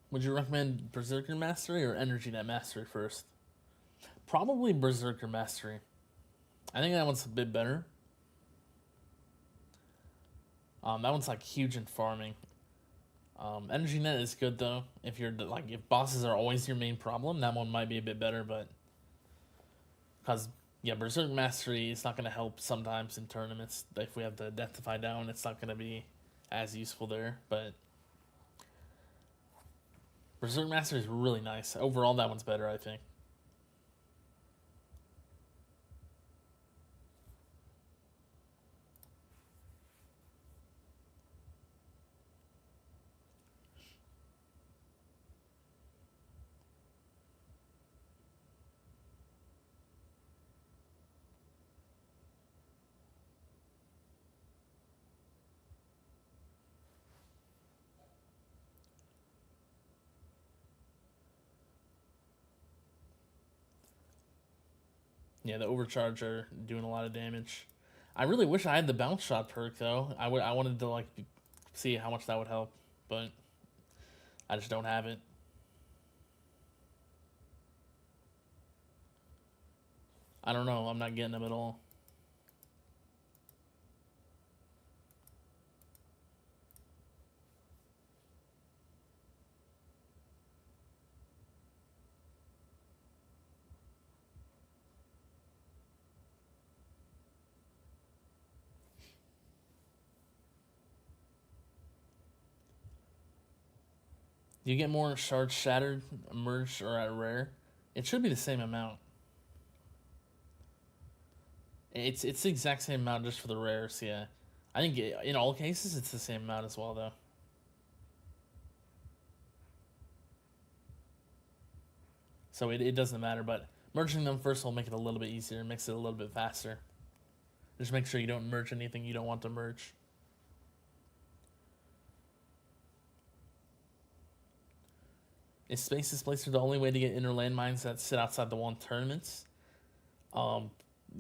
Speaker 1: Would you recommend Berserker Mastery or Energy Net Mastery first? Probably Berserker Mastery. I think that one's a bit better. That one's like huge in farming. Energy Net is good though. If you're like if bosses are always your main problem, that one might be a bit better. But because yeah, Berserk Mastery is not going to help sometimes in tournaments. If we have the Death Defy down, it's not going to be as useful there. But Berserk Mastery is really nice. Overall, that one's better, I think. Yeah, the overcharge are doing a lot of damage. I really wish I had the bounce shot perk though. I wanted to like see how much that would help, but I just don't have it. I don't know. I'm not getting them at all. Do you get more shards shattered, merged, or at rare? It should be the same amount. It's the exact same amount just for the rares. Yeah, I think in all cases it's the same amount as well though. So it doesn't matter, but merging them first will make it a little bit easier, makes it a little bit faster. Just make sure you don't merge anything you don't want to merge. Is Space Displacer the only way to get inner landmines that sit outside the wall in tournaments? Um,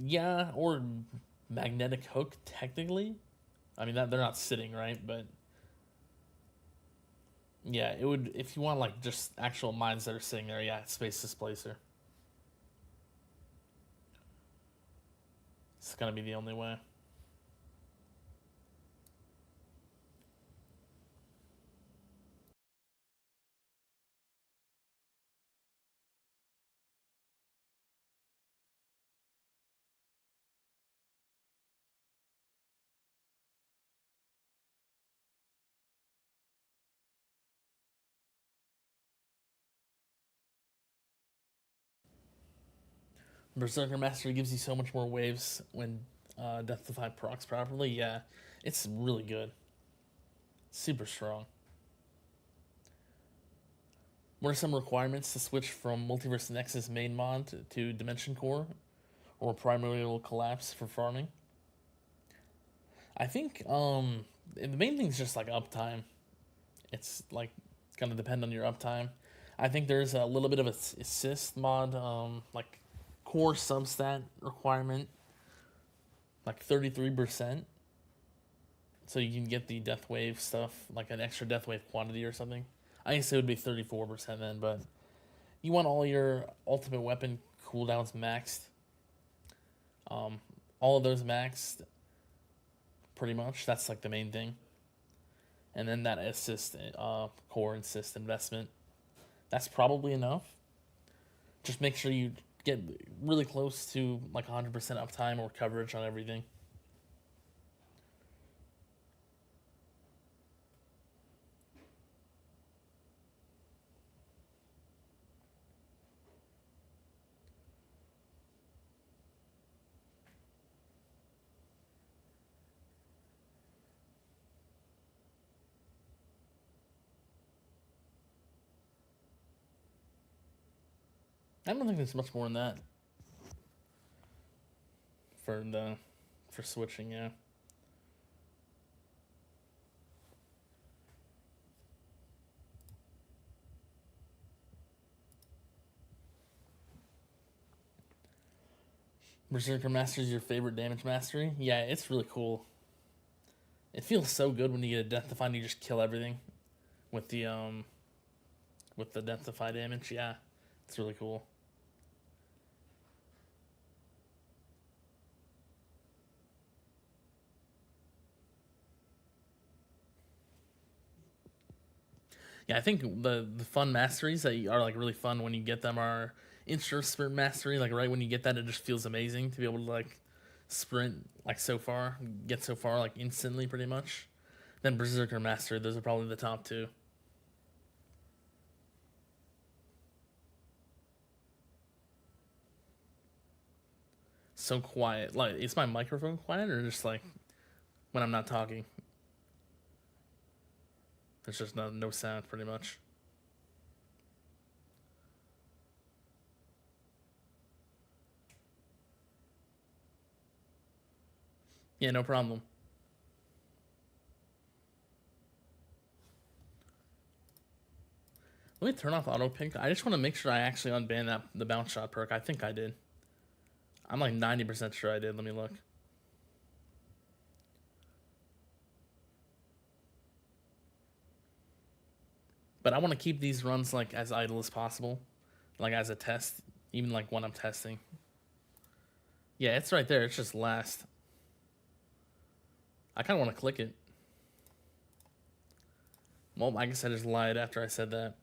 Speaker 1: yeah, or Magnetic Hook, technically. I mean, that they're not sitting, right? But yeah, it would, if you want like just actual mines that are sitting there, yeah, Space Displacer. It's gonna be the only way. Berserker Mastery gives you so much more waves when Death Defy procs properly. Yeah, it's really good. Super strong. What are some requirements to switch from Multiverse Nexus main mod to Dimension Core or Primordial Collapse for farming? I think the main thing is just like uptime. It's like gonna depend on your uptime. I think there's a little bit of a assist mod, like core substat requirement, like 33%. So you can get the Death Wave stuff, like an extra Death Wave quantity or something. I guess it would be 34% then, but you want all your ultimate weapon cooldowns maxed. All of those maxed, pretty much. That's like the main thing. And then that assist, core assist investment. That's probably enough. Just make sure you get really close to like 100% uptime or coverage on everything. I don't think there's much more than that for switching. Yeah. Berserker Master is your favorite damage mastery? Yeah, it's really cool. It feels so good when you get a Death Defy and you just kill everything with the Death Defy damage. Yeah, it's really cool. Yeah, I think the fun masteries that are like really fun when you get them are Instant Sprint Mastery. Like right when you get that, it just feels amazing to be able to like sprint like so far, get so far like instantly, pretty much. Then Berserker Mastery. Those are probably the top two. So quiet. Like, is my microphone quiet or just like when I'm not talking? There's just no sound, pretty much. Yeah, no problem. Let me turn off auto pink. I just want to make sure I actually unban the bounce shot perk. I think I did. I'm like 90% sure I did. Let me look. But I want to keep these runs like as idle as possible, like as a test, even like when I'm testing. Yeah, it's right there. It's just last. I kind of want to click it. Well, I guess I just lied after I said that.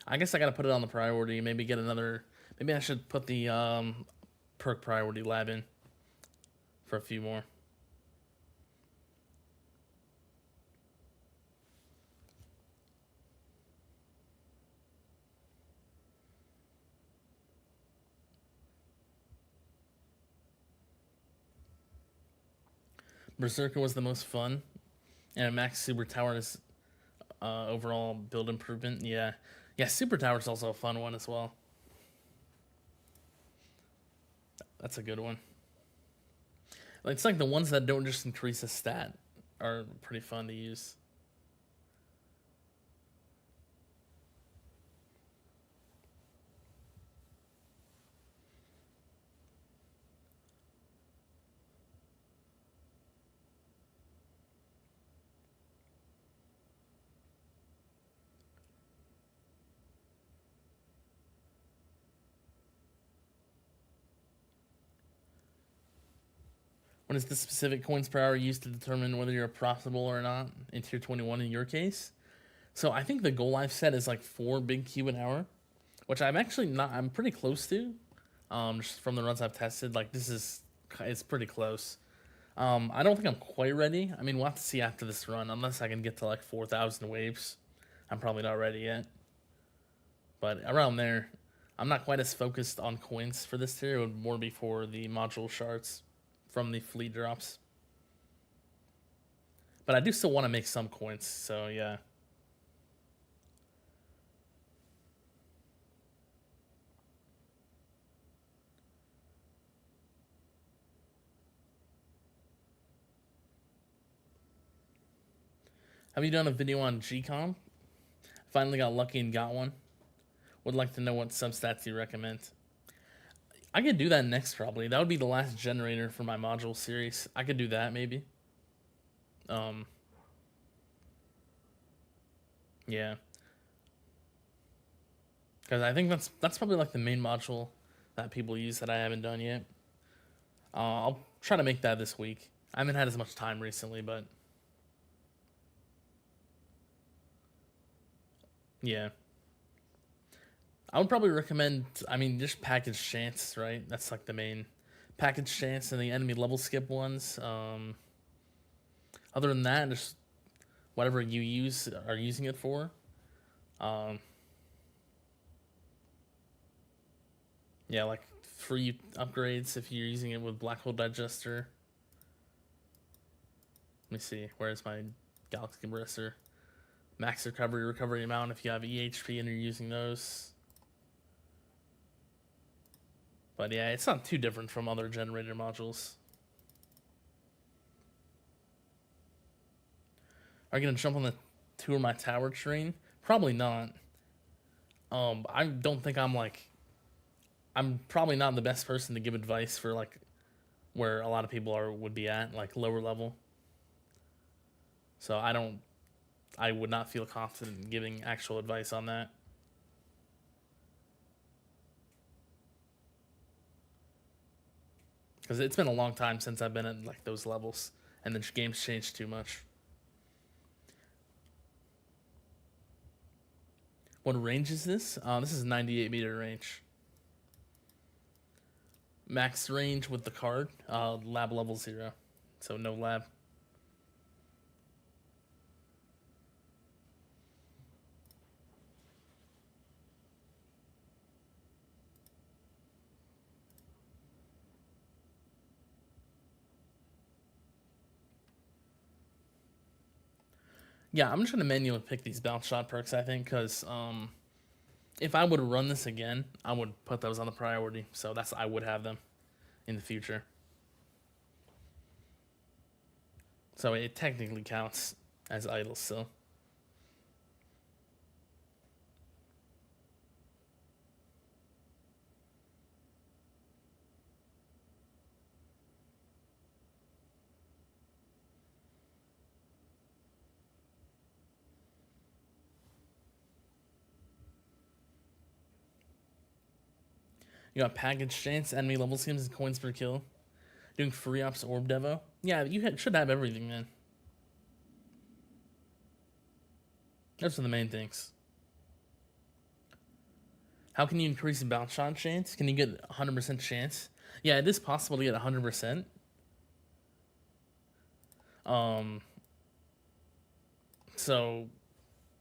Speaker 1: I guess I gotta put it on the priority. Maybe get another. Maybe I should put the perk priority lab in for a few more. Berserker was the most fun, and Max Super Tower is overall build improvement. Yeah, yeah. Super Tower is also a fun one as well. That's a good one. It's like the ones that don't just increase a stat are pretty fun to use. What is the specific coins per hour used to determine whether you're profitable or not in tier 21 in your case? So I think the goal I've set is like 4 big Q an hour, which I'm actually not. I'm pretty close to. Just from the runs I've tested, like it's pretty close. I don't think I'm quite ready. I mean, we'll have to see after this run, unless I can get to like 4,000 waves. I'm probably not ready yet. But around there, I'm not quite as focused on coins for this tier. It would more be for the module shards from the fleet drops. But I do still want to make some coins, so yeah. Have you done a video on GCOM? Finally got lucky and got one. Would like to know what substats you recommend. I could do that next probably. That would be the last generator for my module series. I could do that maybe. Yeah. Because I think that's probably like the main module that people use that I haven't done yet. I'll try to make that this week. I haven't had as much time recently, but yeah. I would probably recommend, I mean, just package chance, right? That's like the main package chance and the enemy level skip ones. Other than that, just whatever you are using it for. Yeah, like free upgrades if you're using it with Black Hole Digester. Let me see, where's my Galaxy Compressor? Max recovery amount if you have EHP and you're using those. But yeah, it's not too different from other generator modules. Are you gonna jump on the tour my tower train? Probably not. I don't think I'm probably not the best person to give advice for like where a lot of people would be at, like lower level. So I would not feel confident in giving actual advice on that. Because it's been a long time since I've been at like those levels, and the game's changed too much. What range is this? This is 98 meter range. Max range with the card, lab level 0, so no lab. Yeah, I'm just gonna manually pick these bounce shot perks, I think, because if I would run this again, I would put those on the priority. So I would have them in the future. So it technically counts as idle still. You got package chance, enemy level schemes, and coins per kill. Doing free ops orb devo. Yeah, you should have everything, man. Those are the main things. How can you increase the bounce shot chance? Can you get 100% chance? Yeah, it is possible to get 100%. So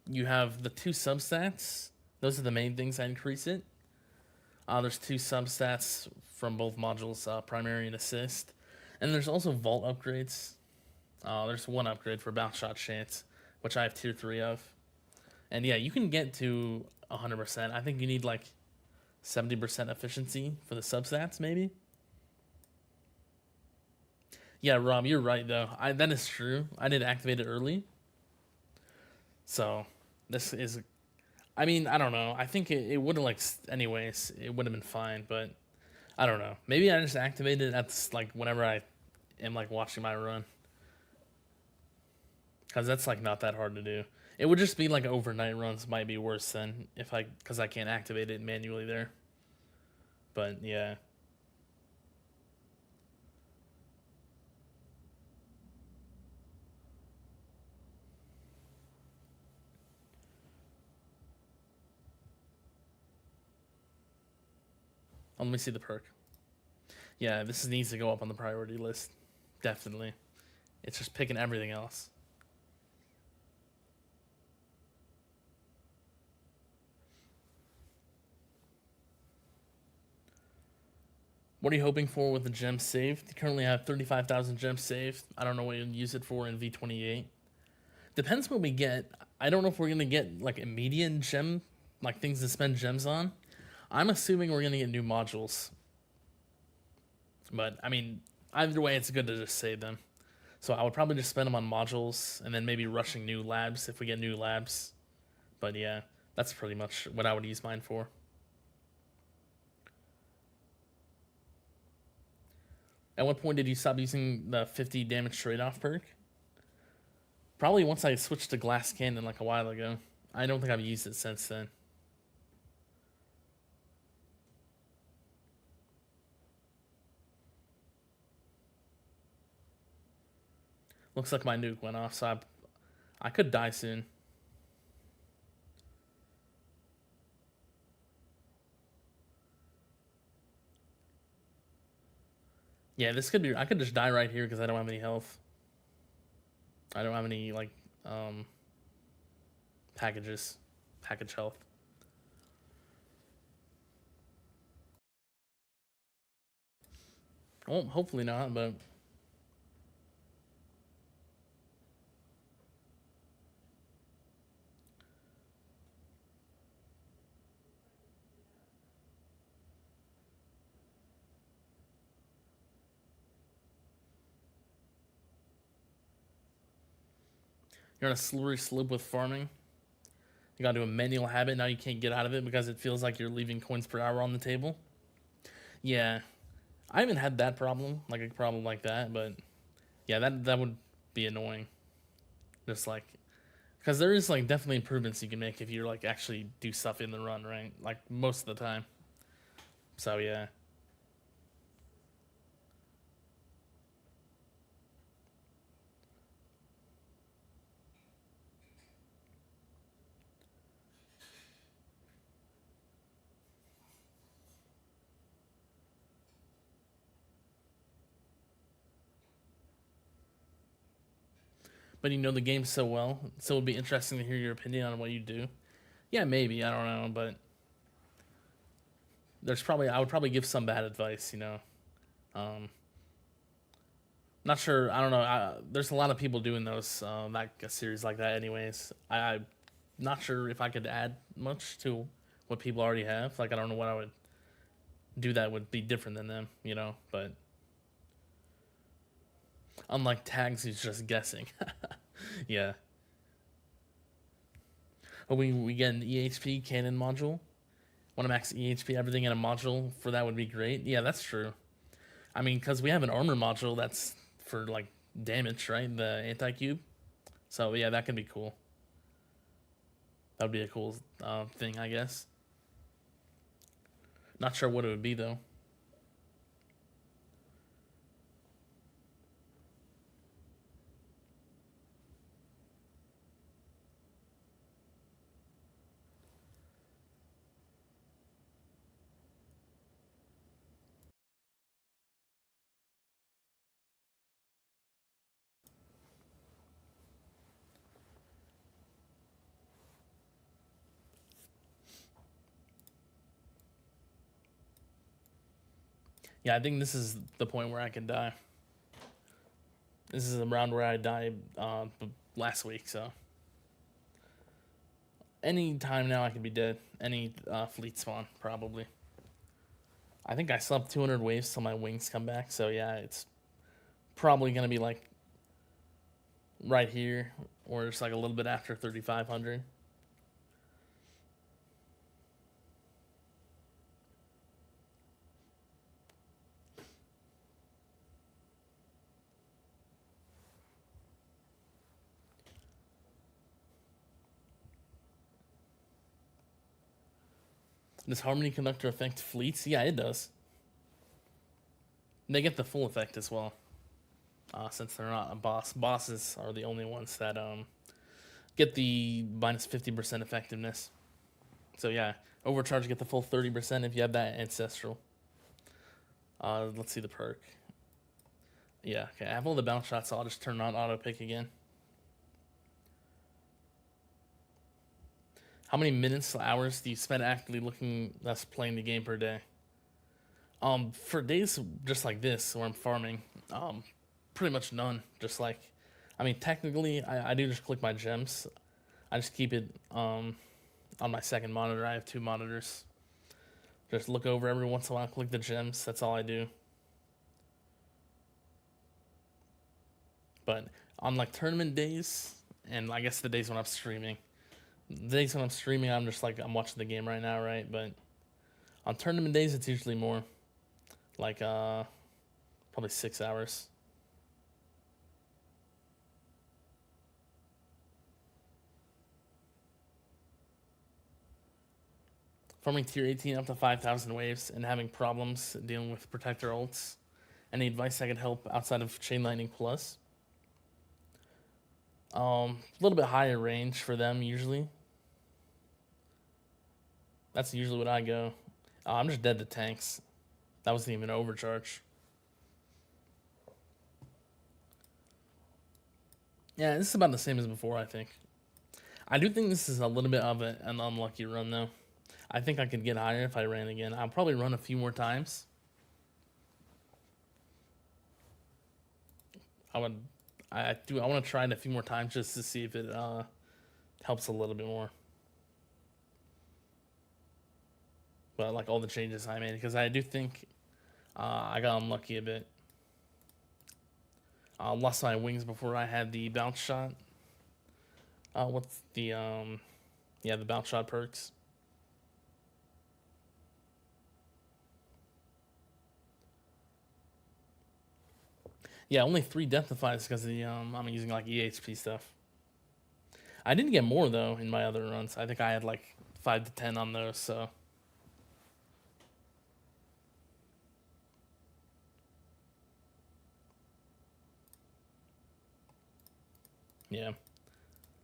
Speaker 1: you have the 2 substats. Those are the main things that increase it. There's 2 substats from both modules, primary and assist. And there's also vault upgrades. There's 1 upgrade for bounce shot chance, which I have tier 3 of. And yeah, you can get to 100%. I think you need like 70% efficiency for the substats, maybe. Yeah, Rob, you're right though. That is true. I did activate it early. So this is, I mean, I don't know. I think it would have anyways, it would have been fine, but I don't know. Maybe I just activated it at like whenever I am like watching my run. Because that's like not that hard to do. It would just be like overnight runs might be worse than because I can't activate it manually there. But yeah. let me see the perk. Yeah, this needs to go up on the priority list. Definitely. It's just picking everything else. What are you hoping for with the gems saved? You currently have 35,000 gems saved. I don't know what you'll use it for in V28. Depends what we get. I don't know if we're going to get like immediate gem, like things to spend gems on. I'm assuming we're going to get new modules. But, I mean, either way, it's good to just save them. So I would probably just spend them on modules and then maybe rushing new labs if we get new labs. But yeah, that's pretty much what I would use mine for. At what point did you stop using the 50 damage trade-off perk? Probably once I switched to glass cannon like a while ago. I don't think I've used it since then. Looks like my nuke went off, so I could die soon. Yeah, this could be... I could just die right here because I don't have any health. I don't have any, like, package health. Well, hopefully not, but... You're on a slippery slope with farming. You gotta do a manual habit. Now you can't get out of it because it feels like you're leaving coins per hour on the table. Yeah. I haven't had that problem, like a problem like that, but yeah, that would be annoying. Just like, because there is like definitely improvements you can make if you like actually do stuff in the run, right? Like most of the time. So yeah. But you know the game so well, so it would be interesting to hear your opinion on what you do. Yeah, maybe, I don't know, but I would probably give some bad advice, you know. Not sure, I don't know. There's a lot of people doing those that a series like that, anyways. I'm not sure if I could add much to what people already have. Like I don't know what I would do that would be different than them, you know. But unlike tags, he's just guessing. Yeah. Oh, we get an EHP cannon module. Want to max EHP everything in a module for that would be great. Yeah, that's true. I mean, because we have an armor module that's for like damage, right? The anti-cube. So yeah, that can be cool. That would be a cool thing, I guess. Not sure what it would be though. Yeah, I think this is the point where I can die. This is around where I died last week, so. Any time now I could be dead. Any fleet spawn, probably. I think I slept 200 waves till my wings come back, so yeah, it's probably going to be like right here, or just like a little bit after 3,500. Does Harmony Conductor affect fleets? Yeah, it does. They get the full effect as well. Since they're not a boss. Bosses are the only ones that get the minus 50% effectiveness. So yeah, Overcharge get the full 30% if you have that Ancestral. Let's see the perk. Yeah, okay. I have all the bounce shots, so I'll just turn on auto pick again. How many minutes, hours do you spend actively looking that's playing the game per day? For days just like this where I'm farming, pretty much none. Just like, I mean, technically, I do just click my gems. I just keep it on my second monitor. I have 2 monitors. Just look over every once in a while, click the gems. That's all I do. But on like tournament days, and I guess the days when I'm streaming, I'm just like, I'm watching the game right now, right? But on tournament days, it's usually more like probably 6 hours. Farming tier 18 up to 5,000 waves and having problems dealing with protector ults. Any advice I could help outside of Chain Lightning Plus? A little bit higher range for them usually. That's usually what I go. I'm just dead to tanks. That wasn't even an overcharge. Yeah, this is about the same as before, I think. I do think this is a little bit of an unlucky run, though. I think I could get higher if I ran again. I'll probably run a few more times. I want to try it a few more times just to see if it helps a little bit more. But I like all the changes I made, because I do think I got unlucky a bit. Lost my wings before I had the bounce shot. What's the the bounce shot perks. Yeah, only 3 death defies because of the I'm using like EHP stuff. I didn't get more though in my other runs. I think I had like 5 to 10 on those, so. Yeah.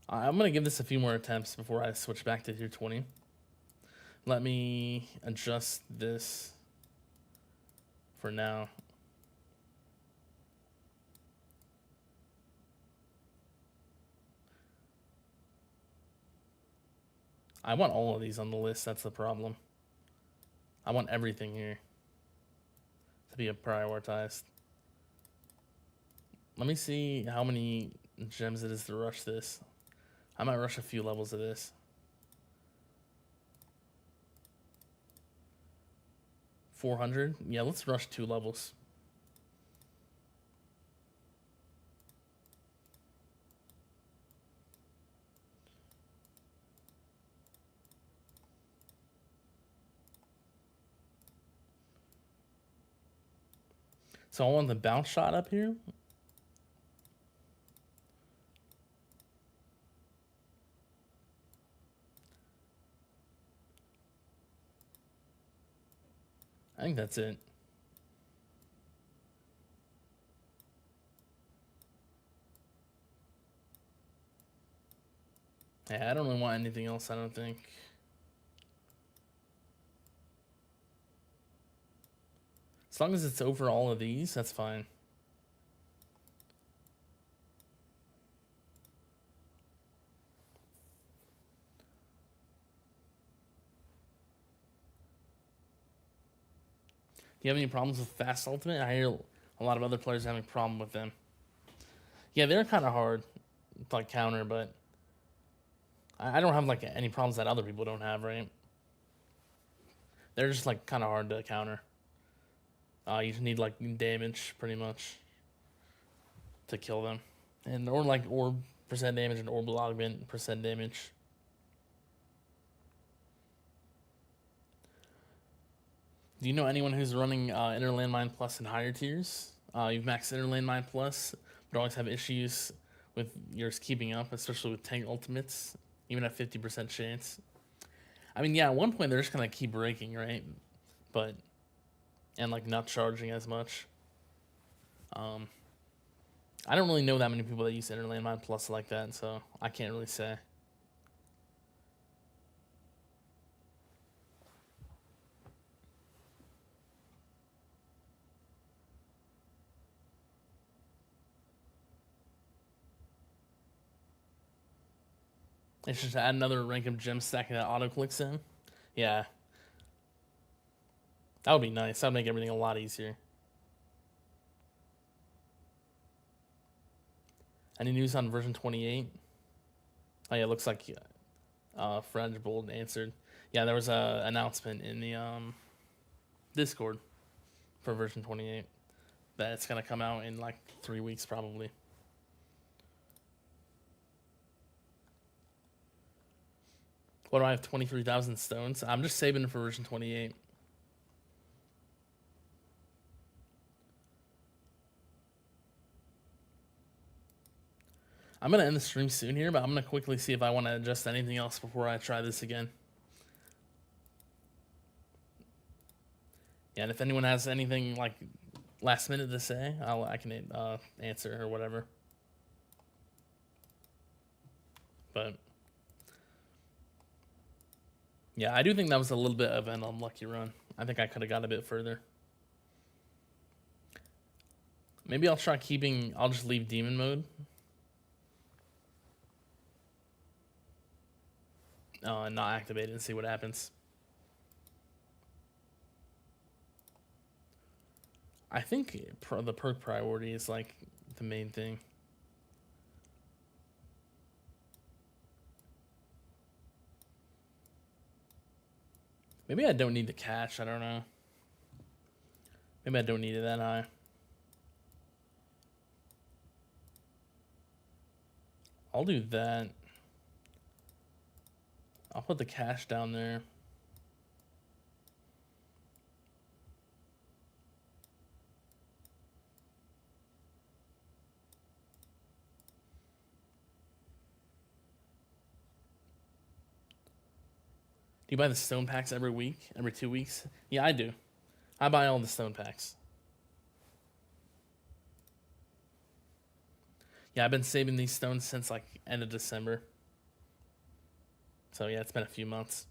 Speaker 1: I'm going to give this a few more attempts before I switch back to tier 20. Let me adjust this for now. I want all of these on the list, that's the problem. I want everything here to be prioritized. Let me see how many gems it is to rush this. I might rush a few levels of this. 400? Yeah, let's rush 2 levels. So I want the bounce shot up here. I think that's it. Yeah, I don't really want anything else, I don't think. As long as it's over all of these, that's fine. Do you have any problems with fast ultimate? I hear a lot of other players having a problem with them. Yeah, they're kind of hard to like counter, but I don't have like any problems that other people don't have, right? They're just like kind of hard to counter. You just need like damage pretty much to kill them, and or like orb percent damage and orb augment percent damage. Do you know anyone who's running Inner Landmine Plus in higher tiers? You've maxed Inner Landmine Plus, but always have issues with yours keeping up, especially with tank ultimates, even at 50% chance. I mean, yeah, at one point they're just gonna keep breaking, right? But and like not charging as much. I don't really know that many people that use Inner Landmine Plus like that, so I can't really say. It's just add another rank of gem stack that auto clicks in. Yeah. That would be nice. That would make everything a lot easier. Any news on version 28? Oh yeah, it looks like French Bold answered. Yeah, there was a announcement in the Discord for version 28 that it's gonna come out in like 3 weeks probably. What do I have? 23,000 stones. I'm just saving it for version 28. I'm going to end the stream soon here, but I'm going to quickly see if I want to adjust anything else before I try this again. Yeah, and if anyone has anything like last minute to say, I can answer or whatever. But yeah, I do think that was a little bit of an unlucky run. I think I could have got a bit further. Maybe I'll try keeping, I'll just leave demon mode. And not activate it and see what happens. I think the perk priority is like the main thing. Maybe I don't need the cash, I don't know. Maybe I don't need it that high. I'll do that. I'll put the cash down there. Do you buy the stone packs every week? Every 2 weeks? Yeah, I do. I buy all the stone packs. Yeah, I've been saving these stones since like end of December. So yeah, it's been a few months.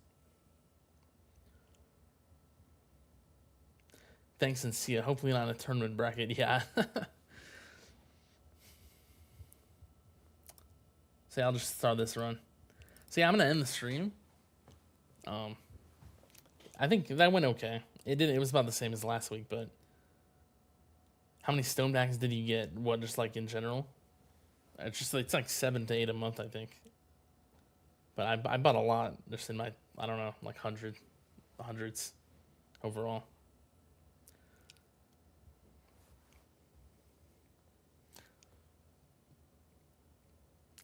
Speaker 1: Thanks and see ya. Hopefully not in a tournament bracket. Yeah. So yeah, I'll just start this run. So yeah, I'm gonna end the stream. I think that went okay. It was about the same as last week, but how many stone packs did you get? What, just like in general? It's like 7 to 8 a month, I think. But I bought a lot just in my, I don't know, like hundreds overall.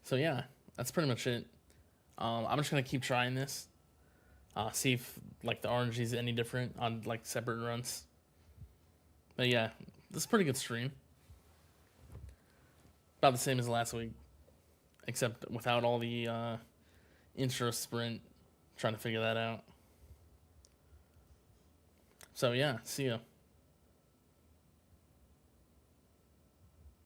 Speaker 1: So yeah, that's pretty much it. I'm just gonna keep trying this. See if like the RNG is any different on like separate runs. But yeah, this is a pretty good stream. About the same as last week, except without all the intro sprint, trying to figure that out. So yeah, see ya.